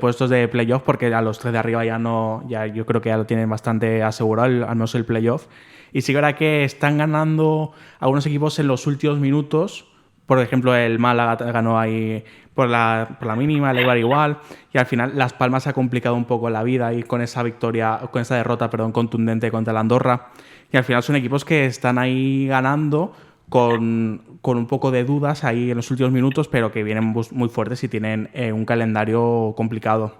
puestos de playoff, porque a los 3 de arriba yo creo que ya lo tienen bastante asegurado, al menos el playoff. Y sí que ahora que están ganando algunos equipos en los últimos minutos. Por ejemplo, el Málaga ganó ahí por la mínima, el Eibar igual, y al final Las Palmas se ha complicado un poco la vida ahí con esa derrota contundente contra el Andorra, y al final son equipos que están ahí ganando con un poco de dudas ahí en los últimos minutos, pero que vienen muy fuertes y tienen un calendario complicado.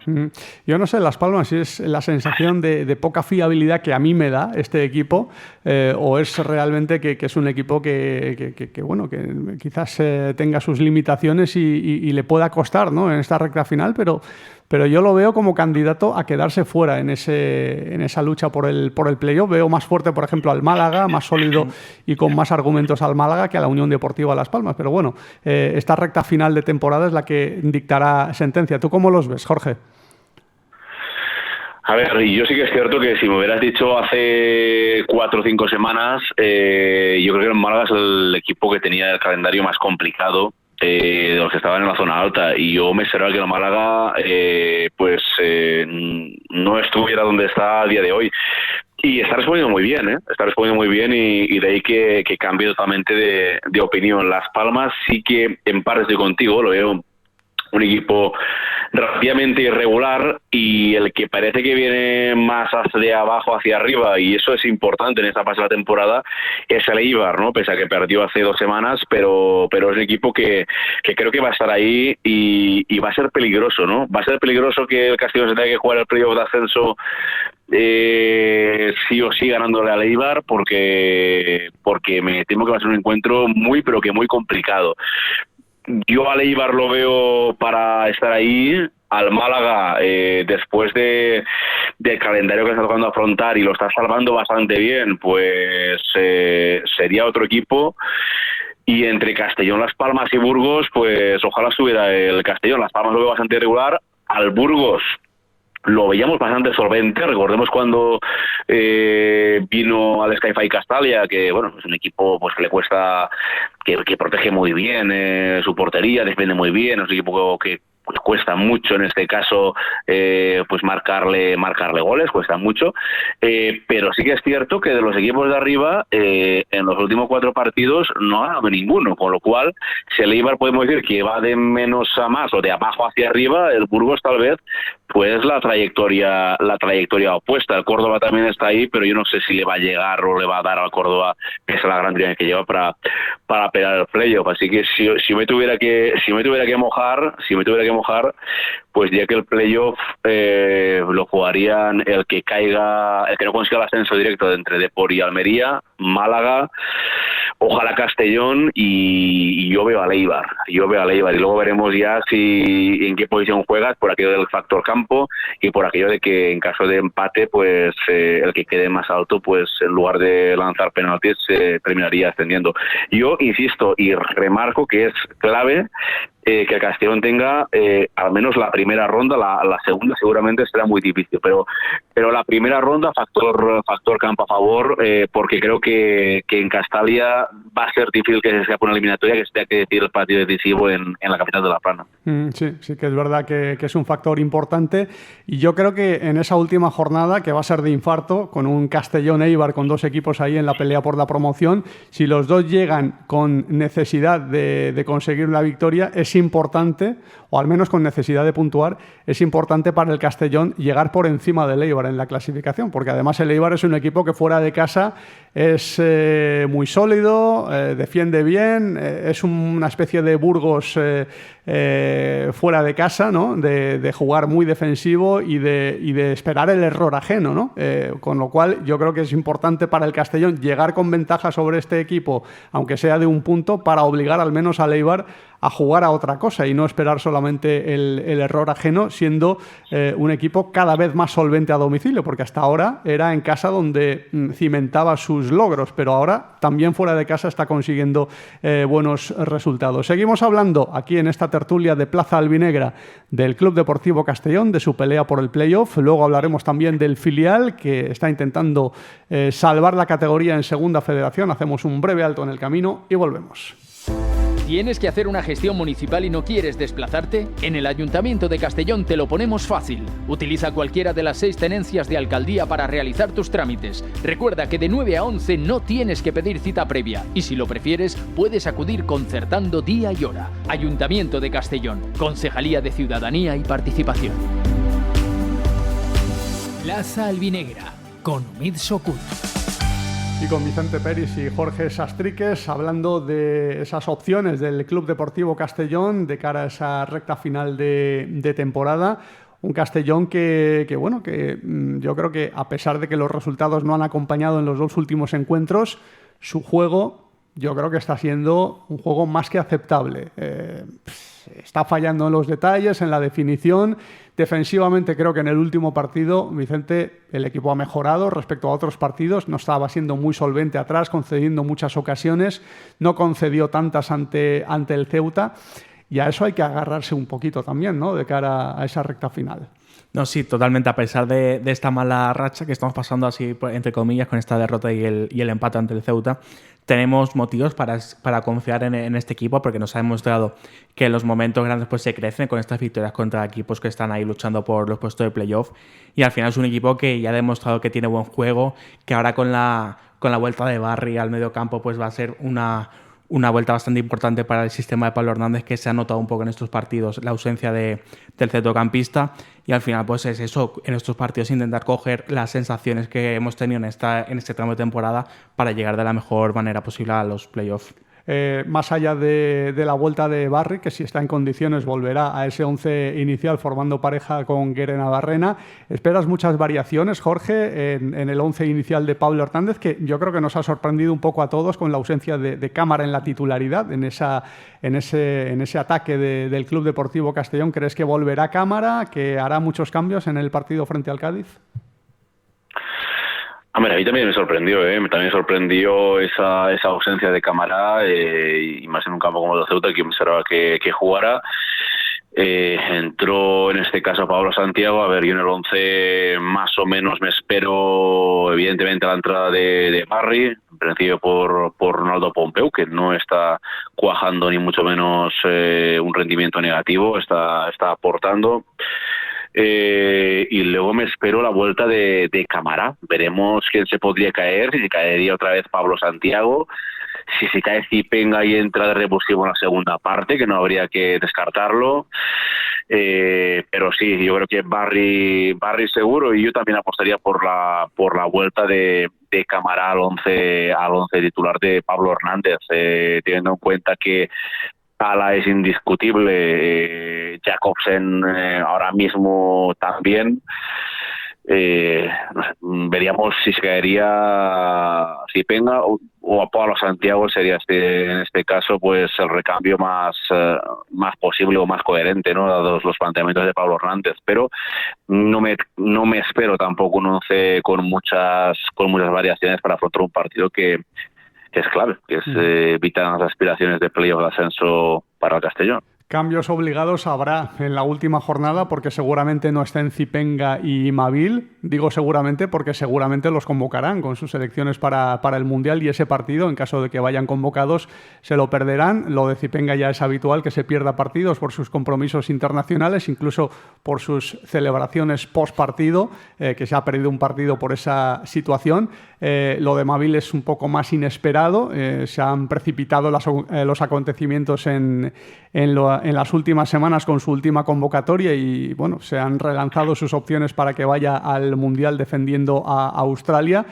Yo no sé, Las Palmas, si es la sensación de poca fiabilidad que a mí me da este equipo, o es realmente que es un equipo que bueno, que quizás tenga sus limitaciones y le pueda costar, ¿no?, en esta recta final, pero yo lo veo como candidato a quedarse fuera en esa lucha por el playoff. Veo más fuerte, por ejemplo, al Málaga, más sólido y con más argumentos al Málaga que a la Unión Deportiva Las Palmas. Pero bueno, esta recta final de temporada es la que dictará sentencia. ¿Tú cómo los ves, Jorge? A ver, y yo sí que es cierto que si me hubieras dicho hace 4 o 5 semanas, yo creo que el Málaga es el equipo que tenía el calendario más complicado de los que estaban en la zona alta, y yo me esperaba que el Málaga no estuviera donde está a día de hoy. Y está respondiendo muy bien, está respondiendo muy bien, y de ahí que cambie totalmente de opinión. Las Palmas sí que en parte estoy contigo, lo veo un equipo relativamente irregular, y el que parece que viene más de abajo hacia arriba, y eso es importante en esta fase de la temporada, es el Eibar, ¿no? Pese a que perdió hace 2 semanas, pero es un equipo que creo que va a estar ahí y va a ser peligroso, ¿no? Va a ser peligroso que el Castellón se tenga que jugar el playoff de ascenso sí o sí ganándole al Eibar, porque me temo que va a ser un encuentro muy, pero que muy complicado. Yo al Eibar lo veo para estar ahí. Al Málaga, después del calendario que está tocando afrontar, y lo está salvando bastante bien, pues sería otro equipo. Y entre Castellón, Las Palmas y Burgos, pues ojalá estuviera el Castellón. Las Palmas lo veo bastante irregular. Al Burgos lo veíamos bastante solvente. Recordemos cuando vino al Sky-Fi Castalia, que bueno, es un equipo pues que le cuesta, que protege muy bien su portería, defiende muy bien, es un equipo que pues cuesta mucho en este caso pues marcarle goles, cuesta mucho, pero sí que es cierto que de los equipos de arriba en los últimos 4 partidos no ha ganado ninguno, con lo cual si el Eibar podemos decir que va de menos a más o de abajo hacia arriba, el Burgos tal vez pues la trayectoria opuesta. El Córdoba también está ahí, pero yo no sé si le va a llegar o le va a dar al Córdoba esa la gran línea que lleva para pegar el playoff. Así que si me tuviera que mojar, pues ya que el playoff lo jugarían el que no consiga el ascenso directo de entre Depor y Almería, Málaga, ojalá Castellón, y yo veo al Eibar y luego veremos ya si en qué posición juegas, por aquello del factor campo y por aquello de que en caso de empate pues el que quede más alto pues en lugar de lanzar penaltis terminaría ascendiendo. Yo insisto y remarco que es clave que el Castellón tenga al menos la primera ronda, la segunda seguramente será muy difícil, pero la primera ronda factor campo a favor, porque creo que en Castalia va a ser difícil que se escape una eliminatoria, que se tenga que decidir el partido decisivo en la capital de La Plana. Sí que es verdad que es un factor importante, y yo creo que en esa última jornada, que va a ser de infarto, con un Castellón-Eibar con 2 equipos ahí en la pelea por la promoción, si los 2 llegan con necesidad de conseguir la victoria, es importante, o al menos con necesidad de puntuar, es importante para el Castellón llegar por encima del Eibar en la clasificación, porque además el Eibar es un equipo que fuera de casa es muy sólido, defiende bien, es una especie de Burgos fuera de casa, ¿no? De jugar muy defensivo y de esperar el error ajeno, ¿no? Con lo cual yo creo que es importante para el Castellón llegar con ventaja sobre este equipo, aunque sea de un punto, para obligar al menos al Eibar a jugar a otra cosa y no esperar solamente el error ajeno, siendo un equipo cada vez más solvente a domicilio, porque hasta ahora era en casa donde cimentaba sus logros, pero ahora también fuera de casa está consiguiendo buenos resultados. Seguimos hablando aquí en esta tertulia de Plaza Albinegra del Club Deportivo Castellón, de su pelea por el playoff. Luego hablaremos también del filial, que está intentando salvar la categoría en Segunda Federación. Hacemos un breve alto en el camino y volvemos. ¿Tienes que hacer una gestión municipal y no quieres desplazarte? En el Ayuntamiento de Castellón te lo ponemos fácil. Utiliza cualquiera de las 6 tenencias de alcaldía para realizar tus trámites. Recuerda que de 9 a 11 no tienes que pedir cita previa y si lo prefieres puedes acudir concertando día y hora. Ayuntamiento de Castellón, Concejalía de Ciudadanía y Participación. Plaza Albinegra, con Omid Sokut. Y con Vicente Peris y Jorge Sastriques hablando de esas opciones del Club Deportivo Castellón de cara a esa recta final de temporada. Un Castellón que yo creo que a pesar de que los resultados no han acompañado en los 2 últimos encuentros, su juego yo creo que está siendo un juego más que aceptable. Está fallando en los detalles, en la definición. Defensivamente creo que en el último partido, Vicente, el equipo ha mejorado respecto a otros partidos. No estaba siendo muy solvente atrás, concediendo muchas ocasiones. No concedió tantas ante el Ceuta. Y a eso hay que agarrarse un poquito también, ¿no? De cara a esa recta final. No, sí, totalmente. A pesar de esta mala racha que estamos pasando así, entre comillas, con esta derrota y el empate ante el Ceuta, tenemos motivos para confiar en este equipo, porque nos ha demostrado que en los momentos grandes pues se crecen con estas victorias contra equipos que están ahí luchando por los puestos de playoff, y al final es un equipo que ya ha demostrado que tiene buen juego, que ahora con la vuelta de Barry al medio campo pues va a ser una vuelta bastante importante para el sistema de Pablo Hernández, que se ha notado un poco en estos partidos la ausencia del centrocampista, y al final pues es eso, en estos partidos intentar coger las sensaciones que hemos tenido en este tramo de temporada para llegar de la mejor manera posible a los playoffs. Más allá de la vuelta de Barry, que si está en condiciones volverá a ese 11 inicial formando pareja con Guere Navarrena. ¿Esperas muchas variaciones, Jorge, en el 11 inicial de Pablo Hernández, que yo creo que nos ha sorprendido un poco a todos con la ausencia de Cámara en la titularidad, en ese ataque del Club Deportivo Castellón? ¿Crees que volverá Cámara, que hará muchos cambios en el partido frente al Cádiz? A mí también me sorprendió, también me sorprendió esa ausencia de Cámara, y más en un campo como el Ceuta, que observaba que jugara. Entró en este caso Pablo Santiago. A ver, yo en el 11 más o menos me espero evidentemente la entrada de Barry. En principio por Ronaldo Pompeu, que no está cuajando ni mucho menos un rendimiento negativo, está aportando. Y luego me espero la vuelta de Camará. Veremos quién se podría caer, si se caería otra vez Pablo Santiago, si se cae Zipenga y entra de revulsivo en la segunda parte, que no habría que descartarlo. Pero sí, yo creo que Barry seguro, y yo también apostaría por la vuelta de Camará al once titular de Pablo Hernández, teniendo en cuenta que Tala es indiscutible, Jacobsen ahora mismo también. No sé, veríamos si se caería Zipenga o a Pablo Santiago. Sería en este caso pues el recambio más posible o más coherente, ¿no?, dados los planteamientos de Pablo Hernández, pero no me espero tampoco un once con muchas variaciones para afrontar un partido que es clave, que es vital las aspiraciones de playoff de ascenso para el Castellón. Cambios obligados habrá en la última jornada porque seguramente no estén Zipenga y Mabil. Digo seguramente porque seguramente los convocarán con sus selecciones para el Mundial, y ese partido, en caso de que vayan convocados, se lo perderán. Lo de Zipenga ya es habitual que se pierda partidos por sus compromisos internacionales, incluso por sus celebraciones post partido, que se ha perdido un partido por esa situación. Lo de Mabil es un poco más inesperado. Se han precipitado los acontecimientos en las últimas semanas con su última convocatoria, y bueno, se han relanzado sus opciones para que vaya al Mundial defendiendo a Australia.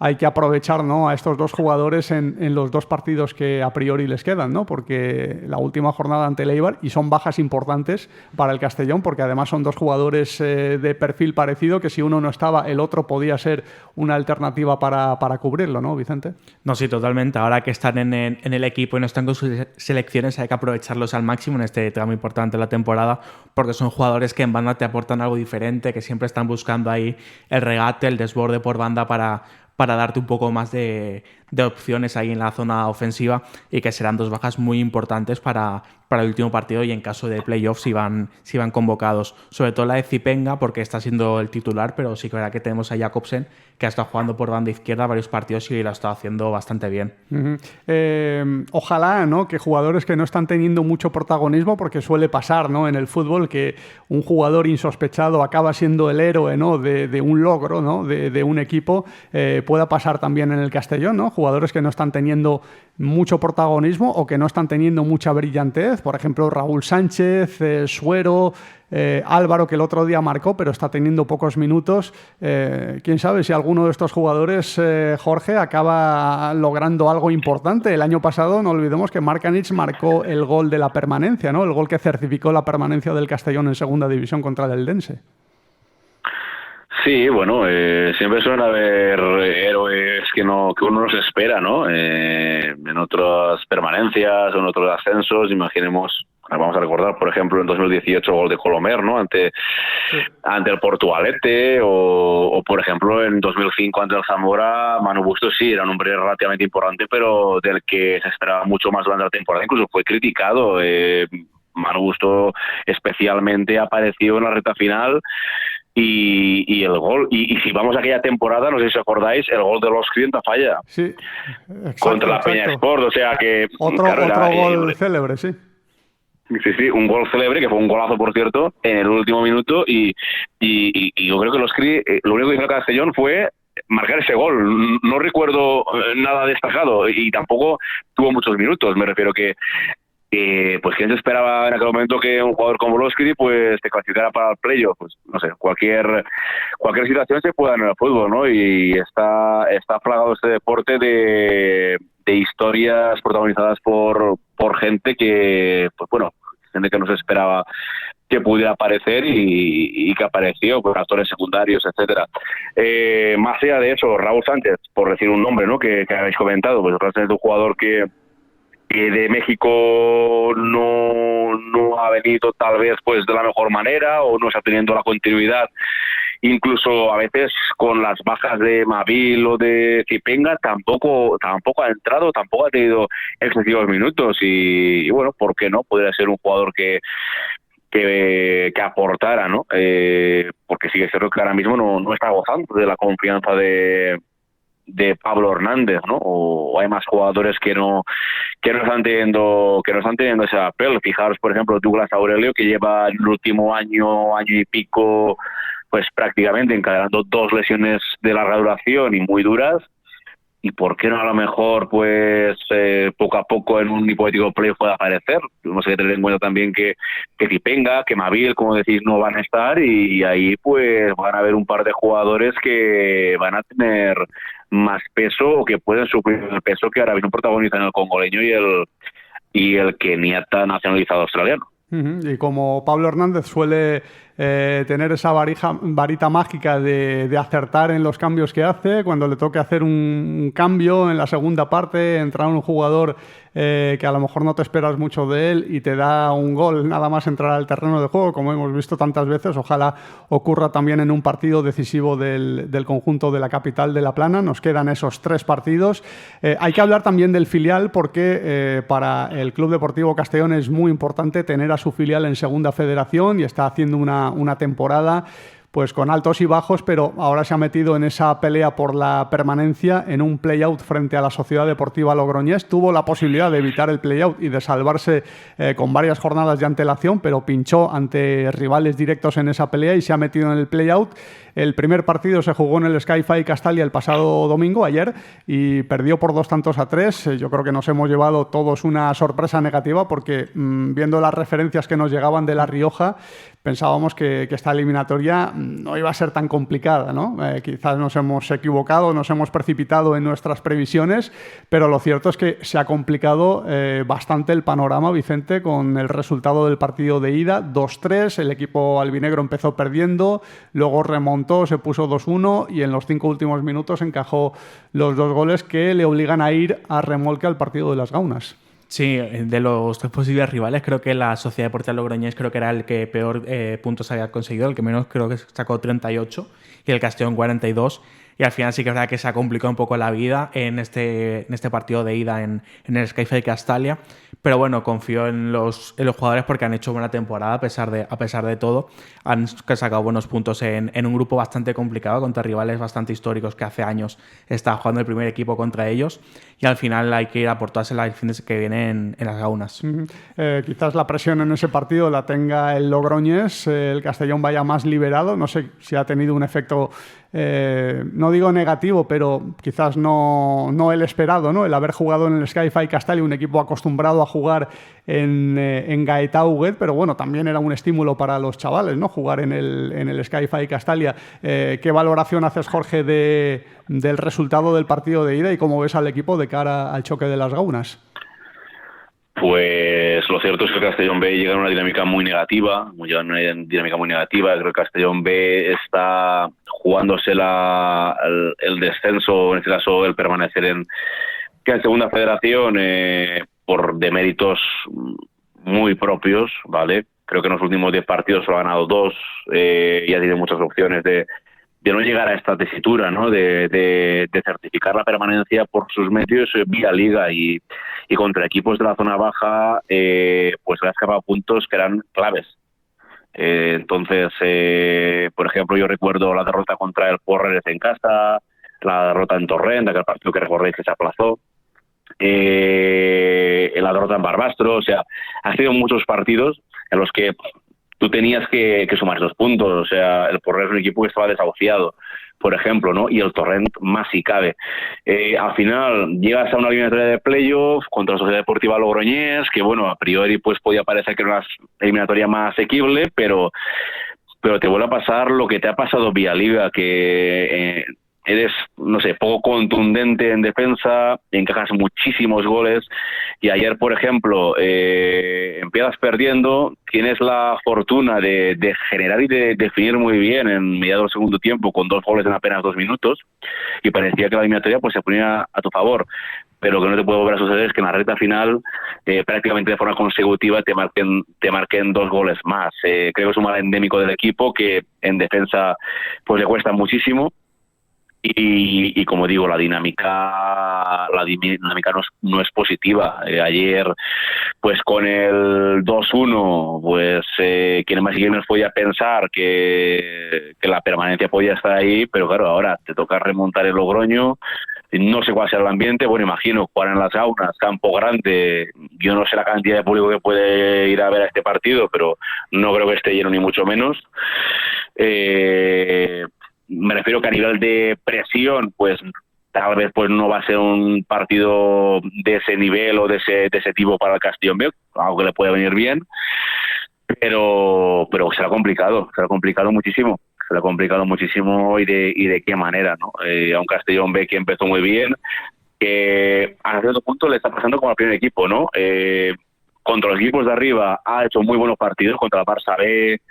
Hay que aprovechar, ¿no?, a estos dos jugadores en los dos partidos que a priori les quedan, ¿no?, porque la última jornada ante el Eibar, y son bajas importantes para el Castellón, porque además son dos jugadores de perfil parecido, que si uno no estaba, el otro podía ser una alternativa para cubrirlo, ¿no, Vicente? No, sí, totalmente. Ahora que están en el equipo y no están con sus selecciones, hay que aprovecharlos al máximo en este tramo importante de la temporada, porque son jugadores que en banda te aportan algo diferente, que siempre están buscando ahí el regate, el desborde por banda para darte un poco más de opciones ahí en la zona ofensiva, y que serán dos bajas muy importantes para el último partido y en caso de playoffs si van convocados. Sobre todo la de Zipenga, porque está siendo el titular, pero sí que verá que tenemos a Jacobsen, que ha estado jugando por banda izquierda varios partidos y lo ha estado haciendo bastante bien. Ojalá, ¿no?, que jugadores que no están teniendo mucho protagonismo, porque suele pasar, ¿no?, en el fútbol, que un jugador insospechado acaba siendo el héroe, ¿no?, de un logro, ¿no?, de un equipo. Pueda pasar también en el Castellón, ¿no? Jugadores que no están teniendo mucho protagonismo o que no están teniendo mucha brillantez. Por ejemplo, Raúl Sánchez, Suero, Álvaro, que el otro día marcó, pero está teniendo pocos minutos. Quién sabe si alguno de estos jugadores, Jorge, acaba logrando algo importante. El año pasado, no olvidemos que Markanich marcó el gol de la permanencia, ¿no?, el gol que certificó la permanencia del Castellón en segunda división contra el Eldense. Sí, bueno, siempre suelen haber héroes que uno no se espera, ¿no? En otras permanencias o en otros ascensos. Imaginemos, vamos a recordar, por ejemplo, en 2018 el gol de Colomer, ¿no?, ante el Portugalete, o por ejemplo en 2005 ante el Zamora, Manu Bustos sí era un hombre relativamente importante, pero del que se esperaba mucho más durante la temporada. Incluso fue criticado. Manu Bustos especialmente apareció en la recta final. Y el gol, y si vamos a aquella temporada, no sé si os acordáis, el gol de los en Tafalla, sí, contra la Peña Sport, o sea que otro gol célebre, sí. Sí, un gol célebre, que fue un golazo, por cierto, en el último minuto, y yo creo que lo único que hizo el Castellón fue marcar ese gol. No recuerdo nada destacado, y tampoco tuvo muchos minutos. Me refiero que pues quién se esperaba en aquel momento que un jugador como Loskri pues te clasificara para el playoff. Pues no sé, cualquier situación se puede dar en el fútbol, ¿no? Y está plagado este deporte de historias protagonizadas por gente que, pues bueno, gente que no se esperaba que pudiera aparecer y que apareció, pues actores secundarios, etcétera. Más allá de eso, Raúl Sánchez, por decir un nombre, ¿no?, que habéis comentado, pues Raúl Sánchez es un jugador que de México no ha venido tal vez pues de la mejor manera, o no está teniendo la continuidad, incluso a veces con las bajas de Mabil o de Zipenga tampoco ha entrado, tampoco ha tenido excesivos minutos, y bueno, ¿por qué no? Podría ser un jugador que aportara, ¿no? Porque sí que es cierto que ahora mismo no está gozando de la confianza de Pablo Hernández, ¿no? O hay más jugadores que no están teniendo ese papel. Fijaros, por ejemplo, Douglas Aurelio, que lleva el último año y pico, pues prácticamente encadenando 2 lesiones de larga duración y muy duras. ¿Y por qué no a lo mejor, pues, poco a poco en un hipotético play pueda aparecer? Tenemos que tener en cuenta también que Tipenga, que Mabil, como decís, no van a estar, y ahí pues van a haber un par de jugadores que van a tener más peso o que pueden suplir el peso que ahora mismo protagonizan el congoleño y el keniata nacionalizado australiano. Y como Pablo Hernández suele tener esa varita mágica de acertar en los cambios que hace, cuando le toque hacer un cambio en la segunda parte, entrar un jugador que a lo mejor no te esperas mucho de él y te da un gol nada más entrar al terreno de juego, como hemos visto tantas veces, ojalá ocurra también en un partido decisivo del conjunto de la capital de La Plana. Nos quedan esos 3 partidos. Hay que hablar también del filial porque para el Club Deportivo Castellón es muy importante tener a su filial en Segunda Federación y está haciendo una temporada pues con altos y bajos, pero ahora se ha metido en esa pelea por la permanencia en un play-out frente a la Sociedad Deportiva Logroñés. Tuvo la posibilidad de evitar el play-out y de salvarse con varias jornadas de antelación, pero pinchó ante rivales directos en esa pelea y se ha metido en el play-out. El primer partido se jugó en el Sky-Fi Castalia el pasado domingo, ayer, y perdió por 2-3. Yo creo que nos hemos llevado todos una sorpresa negativa porque viendo las referencias que nos llegaban de La Rioja, pensábamos que esta eliminatoria no iba a ser tan complicada, ¿no? Quizás nos hemos equivocado, nos hemos precipitado en nuestras previsiones, pero lo cierto es que se ha complicado bastante el panorama, Vicente, con el resultado del partido de ida, 2-3, el equipo albinegro empezó perdiendo, luego remontó, se puso 2-1 y en los 5 últimos minutos encajó los 2 goles que le obligan a ir a remolque al partido de las Gaunas. Sí, de los 3 posibles rivales, creo que la Sociedad Deportiva Logroñés creo que era el que peor puntos había conseguido, el que menos creo que sacó 38 y el Castellón 42. Y al final sí que es verdad que se ha complicado un poco la vida en este partido de ida en el Sky-Fi Castalia. Pero bueno, confío en los jugadores porque han hecho buena temporada a pesar de todo. Han sacado buenos puntos en un grupo bastante complicado contra rivales bastante históricos que hace años está jugando el primer equipo contra ellos. Y al final hay que ir a por todas el fin que viene en las Gaunas. Quizás la presión en ese partido la tenga el Logroñés, el Castellón vaya más liberado. No sé si ha tenido un efecto, no digo negativo, pero quizás no el esperado, ¿no? El haber jugado en el Sky-Fi Castalia, un equipo acostumbrado a jugar en Gaetauguet, pero bueno, también era un estímulo para los chavales, ¿no? Jugar en el Sky-Fi Castalia. ¿Qué valoración haces, Jorge, del resultado del partido de ida y cómo ves al equipo de cara al choque de las Gaunas? Pues lo cierto es que Castellón B llega en una dinámica muy negativa. Creo que Castellón B está jugándose el descenso, en este caso el permanecer en Segunda Federación, por deméritos muy propios, ¿vale? Creo que en los últimos 10 partidos solo ha ganado 2, ya tiene muchas opciones de no llegar a esta tesitura, ¿no? De certificar la permanencia por sus medios vía liga y contra equipos de la zona baja, pues le ha escapado puntos que eran claves. Entonces, por ejemplo, yo recuerdo la derrota contra el Porreres en casa, la derrota en Torrent, aquel partido que recordéis que se aplazó, la derrota en Barbastro. O sea, ha sido muchos partidos en los que tú tenías que sumar 2 puntos. O sea, el Porreres es un equipo que estaba desahuciado, por ejemplo, ¿no? Y el Torrent más si cabe. Al final llegas a una eliminatoria de playoff contra la Sociedad Deportiva Logroñés, que bueno, a priori pues podía parecer que era una eliminatoria más asequible, pero te vuelve a pasar lo que te ha pasado vía liga, que eres, no sé, poco contundente en defensa, encajas muchísimos goles, y ayer, por ejemplo, empiezas perdiendo, tienes la fortuna de generar y de definir muy bien en mediados del segundo tiempo con 2 goles en apenas 2 minutos, y parecía que la eliminatoria pues se ponía a tu favor. Pero lo que no te puede volver a suceder es que en la recta final, prácticamente de forma consecutiva, te marquen 2 goles más. Creo que es un mal endémico del equipo que en defensa pues le cuesta muchísimo. Y como digo, la dinámica no es positiva. Ayer, pues con el 2-1, pues quien más y quien menos podía pensar que la permanencia podía estar ahí, pero claro, ahora te toca remontar el Logroño, No sé cuál será el ambiente, bueno, imagino jugar en las Gaunas, campo grande, yo no sé la cantidad de público que puede ir a ver a este partido, pero no creo que esté lleno ni mucho menos. Me refiero que a nivel de presión, pues tal vez pues no va a ser un partido de ese nivel o de ese tipo para el Castellón B, algo que le puede venir bien, pero será complicado muchísimo. Será complicado muchísimo y de qué manera, ¿no? A un Castellón B que empezó muy bien, que a cierto punto le está pasando como al primer equipo, ¿no? Contra los equipos de arriba ha hecho muy buenos partidos, contra el Barça B,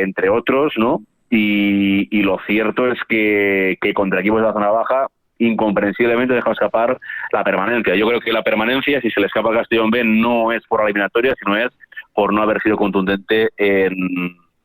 entre otros, ¿no? Y lo cierto es que contra equipos de la zona baja incomprensiblemente deja escapar la permanencia. Yo creo que la permanencia, si se le escapa al Castellón B, no es por la eliminatoria, sino es por no haber sido contundente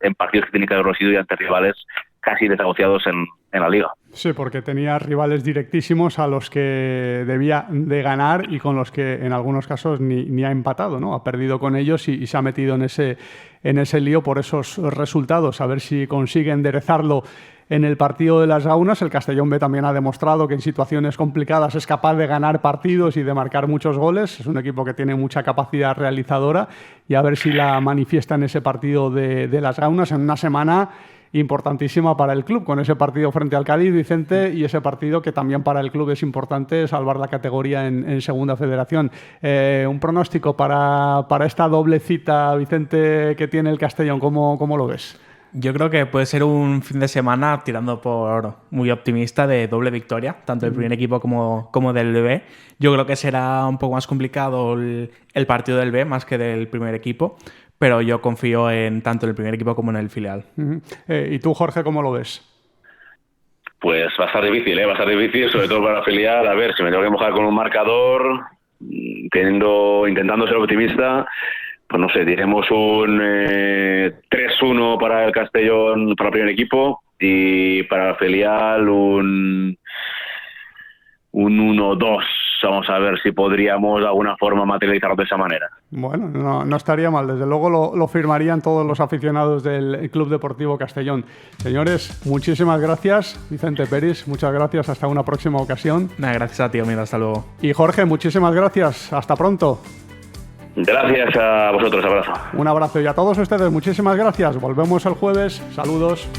en partidos que tienen que haberlo sido y ante rivales casi desahuciados en la liga. Sí, porque tenía rivales directísimos a los que debía de ganar y con los que en algunos casos ni ha empatado, ¿no? Ha perdido con ellos y se ha metido en ese lío por esos resultados. A ver si consigue enderezarlo en el partido de las Gaunas. El Castellón B también ha demostrado que en situaciones complicadas es capaz de ganar partidos y de marcar muchos goles. Es un equipo que tiene mucha capacidad realizadora y a ver si la manifiesta en ese partido de las Gaunas en una semana importantísima para el club, con ese partido frente al Cádiz, Vicente, y ese partido que también para el club es importante salvar la categoría en Segunda Federación. Un pronóstico para esta doble cita, Vicente, que tiene el Castellón, ¿cómo lo ves? Yo creo que puede ser un fin de semana tirando por muy optimista de doble victoria, tanto del primer equipo como del B. Yo creo que será un poco más complicado el partido del B más que del primer equipo, pero yo confío en tanto en el primer equipo como en el filial. ¿Y tú, Jorge, cómo lo ves? Pues va a estar difícil, sobre todo para el filial. A ver, si me tengo que mojar con un marcador, intentando ser optimista, pues no sé, diremos un 3-1 para el Castellón, para el primer equipo, y para el filial un 1-2. Vamos a ver si podríamos de alguna forma materializarlo de esa manera. Bueno, no estaría mal. Desde luego lo firmarían todos los aficionados del Club Deportivo Castellón. Señores, muchísimas gracias. Vicente Peris, muchas gracias. Hasta una próxima ocasión. Nada, gracias a ti, amigo. Hasta luego. Y Jorge, muchísimas gracias. Hasta pronto. Gracias a vosotros. Abrazo. Un abrazo. Y a todos ustedes, muchísimas gracias. Volvemos el jueves. Saludos.